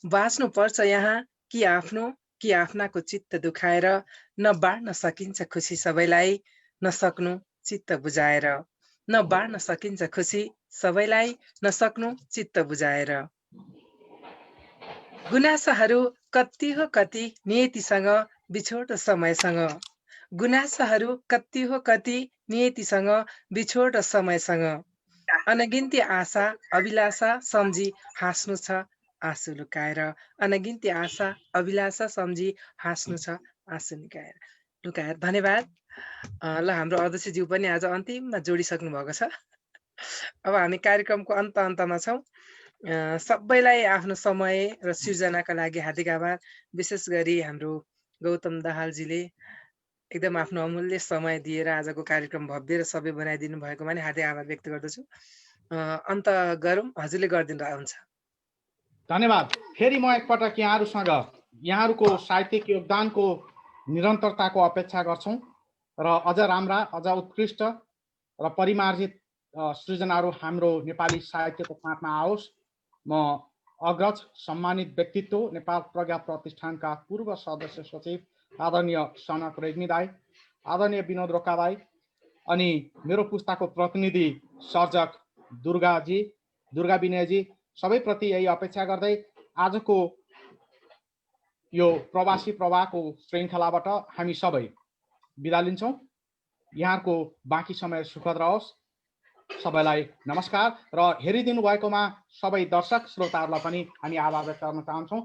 बाँच्नु पर्छ यहाँ कि आफ्नो कि आफ्नाको चित्त दुखाएर, न बाँड्न सकिन्छ खुसी सबैलाई नसक्नु चित्त बुझाएर, न बाँड्न सकिन्छ खुसी सबैलाई नसक्नु चित्त बुझाएर। गुनासाहरू कति हो कति नियतिसँग बिछोड र समयसँग, गुनासाहरू कति हो कति नियतिसँग बिछोड र समयसँग, अनगिन्ती आशा अभिलाषा सम्झी हाँस्नु छ आँसु लुकाएर, अनगिन्ती आशा अभिलाषा सम्झी हाँस्नु छ आँसु लुकाएर। धन्यवाद। ल हाम्रो अध्यक्षज्यू पनि आज अन्तिममा जोडिसक्नु भएको छ। अब हामी कार्यक्रमको अन्तमा छौँ। सबैलाई आफ्नो समय र सृजनाका लागि हार्दिक आभार। विशेष गरी हाम्रो गौतम दाहालजीले एकदम आफ्नो अमूल्य समय दिएर आजको कार्यक्रम भव्य र सबै बनाइदिनु भएकोमा नि हार्दिक आभार व्यक्त गर्दछु। अन्त गरौँ, हजुरले गरिदिनु हुन्छ। धन्यवाद। फेरि म एकपटक यहाँहरूसँग यहाँहरूको साहित्यिक योगदानको निरन्तरताको अपेक्षा गर्छौँ र अझ राम्रा, अझ उत्कृष्ट र परिमार्जित सृजनाहरू हाम्रो नेपाली साहित्यको फाँटमा आओस्। म अग्रज सम्मानित व्यक्तित्व नेपाल प्रज्ञा प्रतिष्ठानका पूर्व सदस्य सचिव आदरणीय सनक रेग्मी दाई, आदरणीय विनोद रोका दाई अनि मेरो पुस्ताको प्रतिनिधि सर्जक दुर्गा विनयजी सबैप्रति यही अपेक्षा गर्दै आजको यो प्रवासी प्रवाहको श्रृङ्खलाबाट हामी सबै बिदा लिन्छौँ। यहाँको बाँकी समय सुखद रहोस्। सबैलाई नमस्कार र हेरिदिनु भएकोमा सबै दर्शक श्रोताहरूलाई पनि हामी आभार व्यक्त गर्न चाहन्छौँ।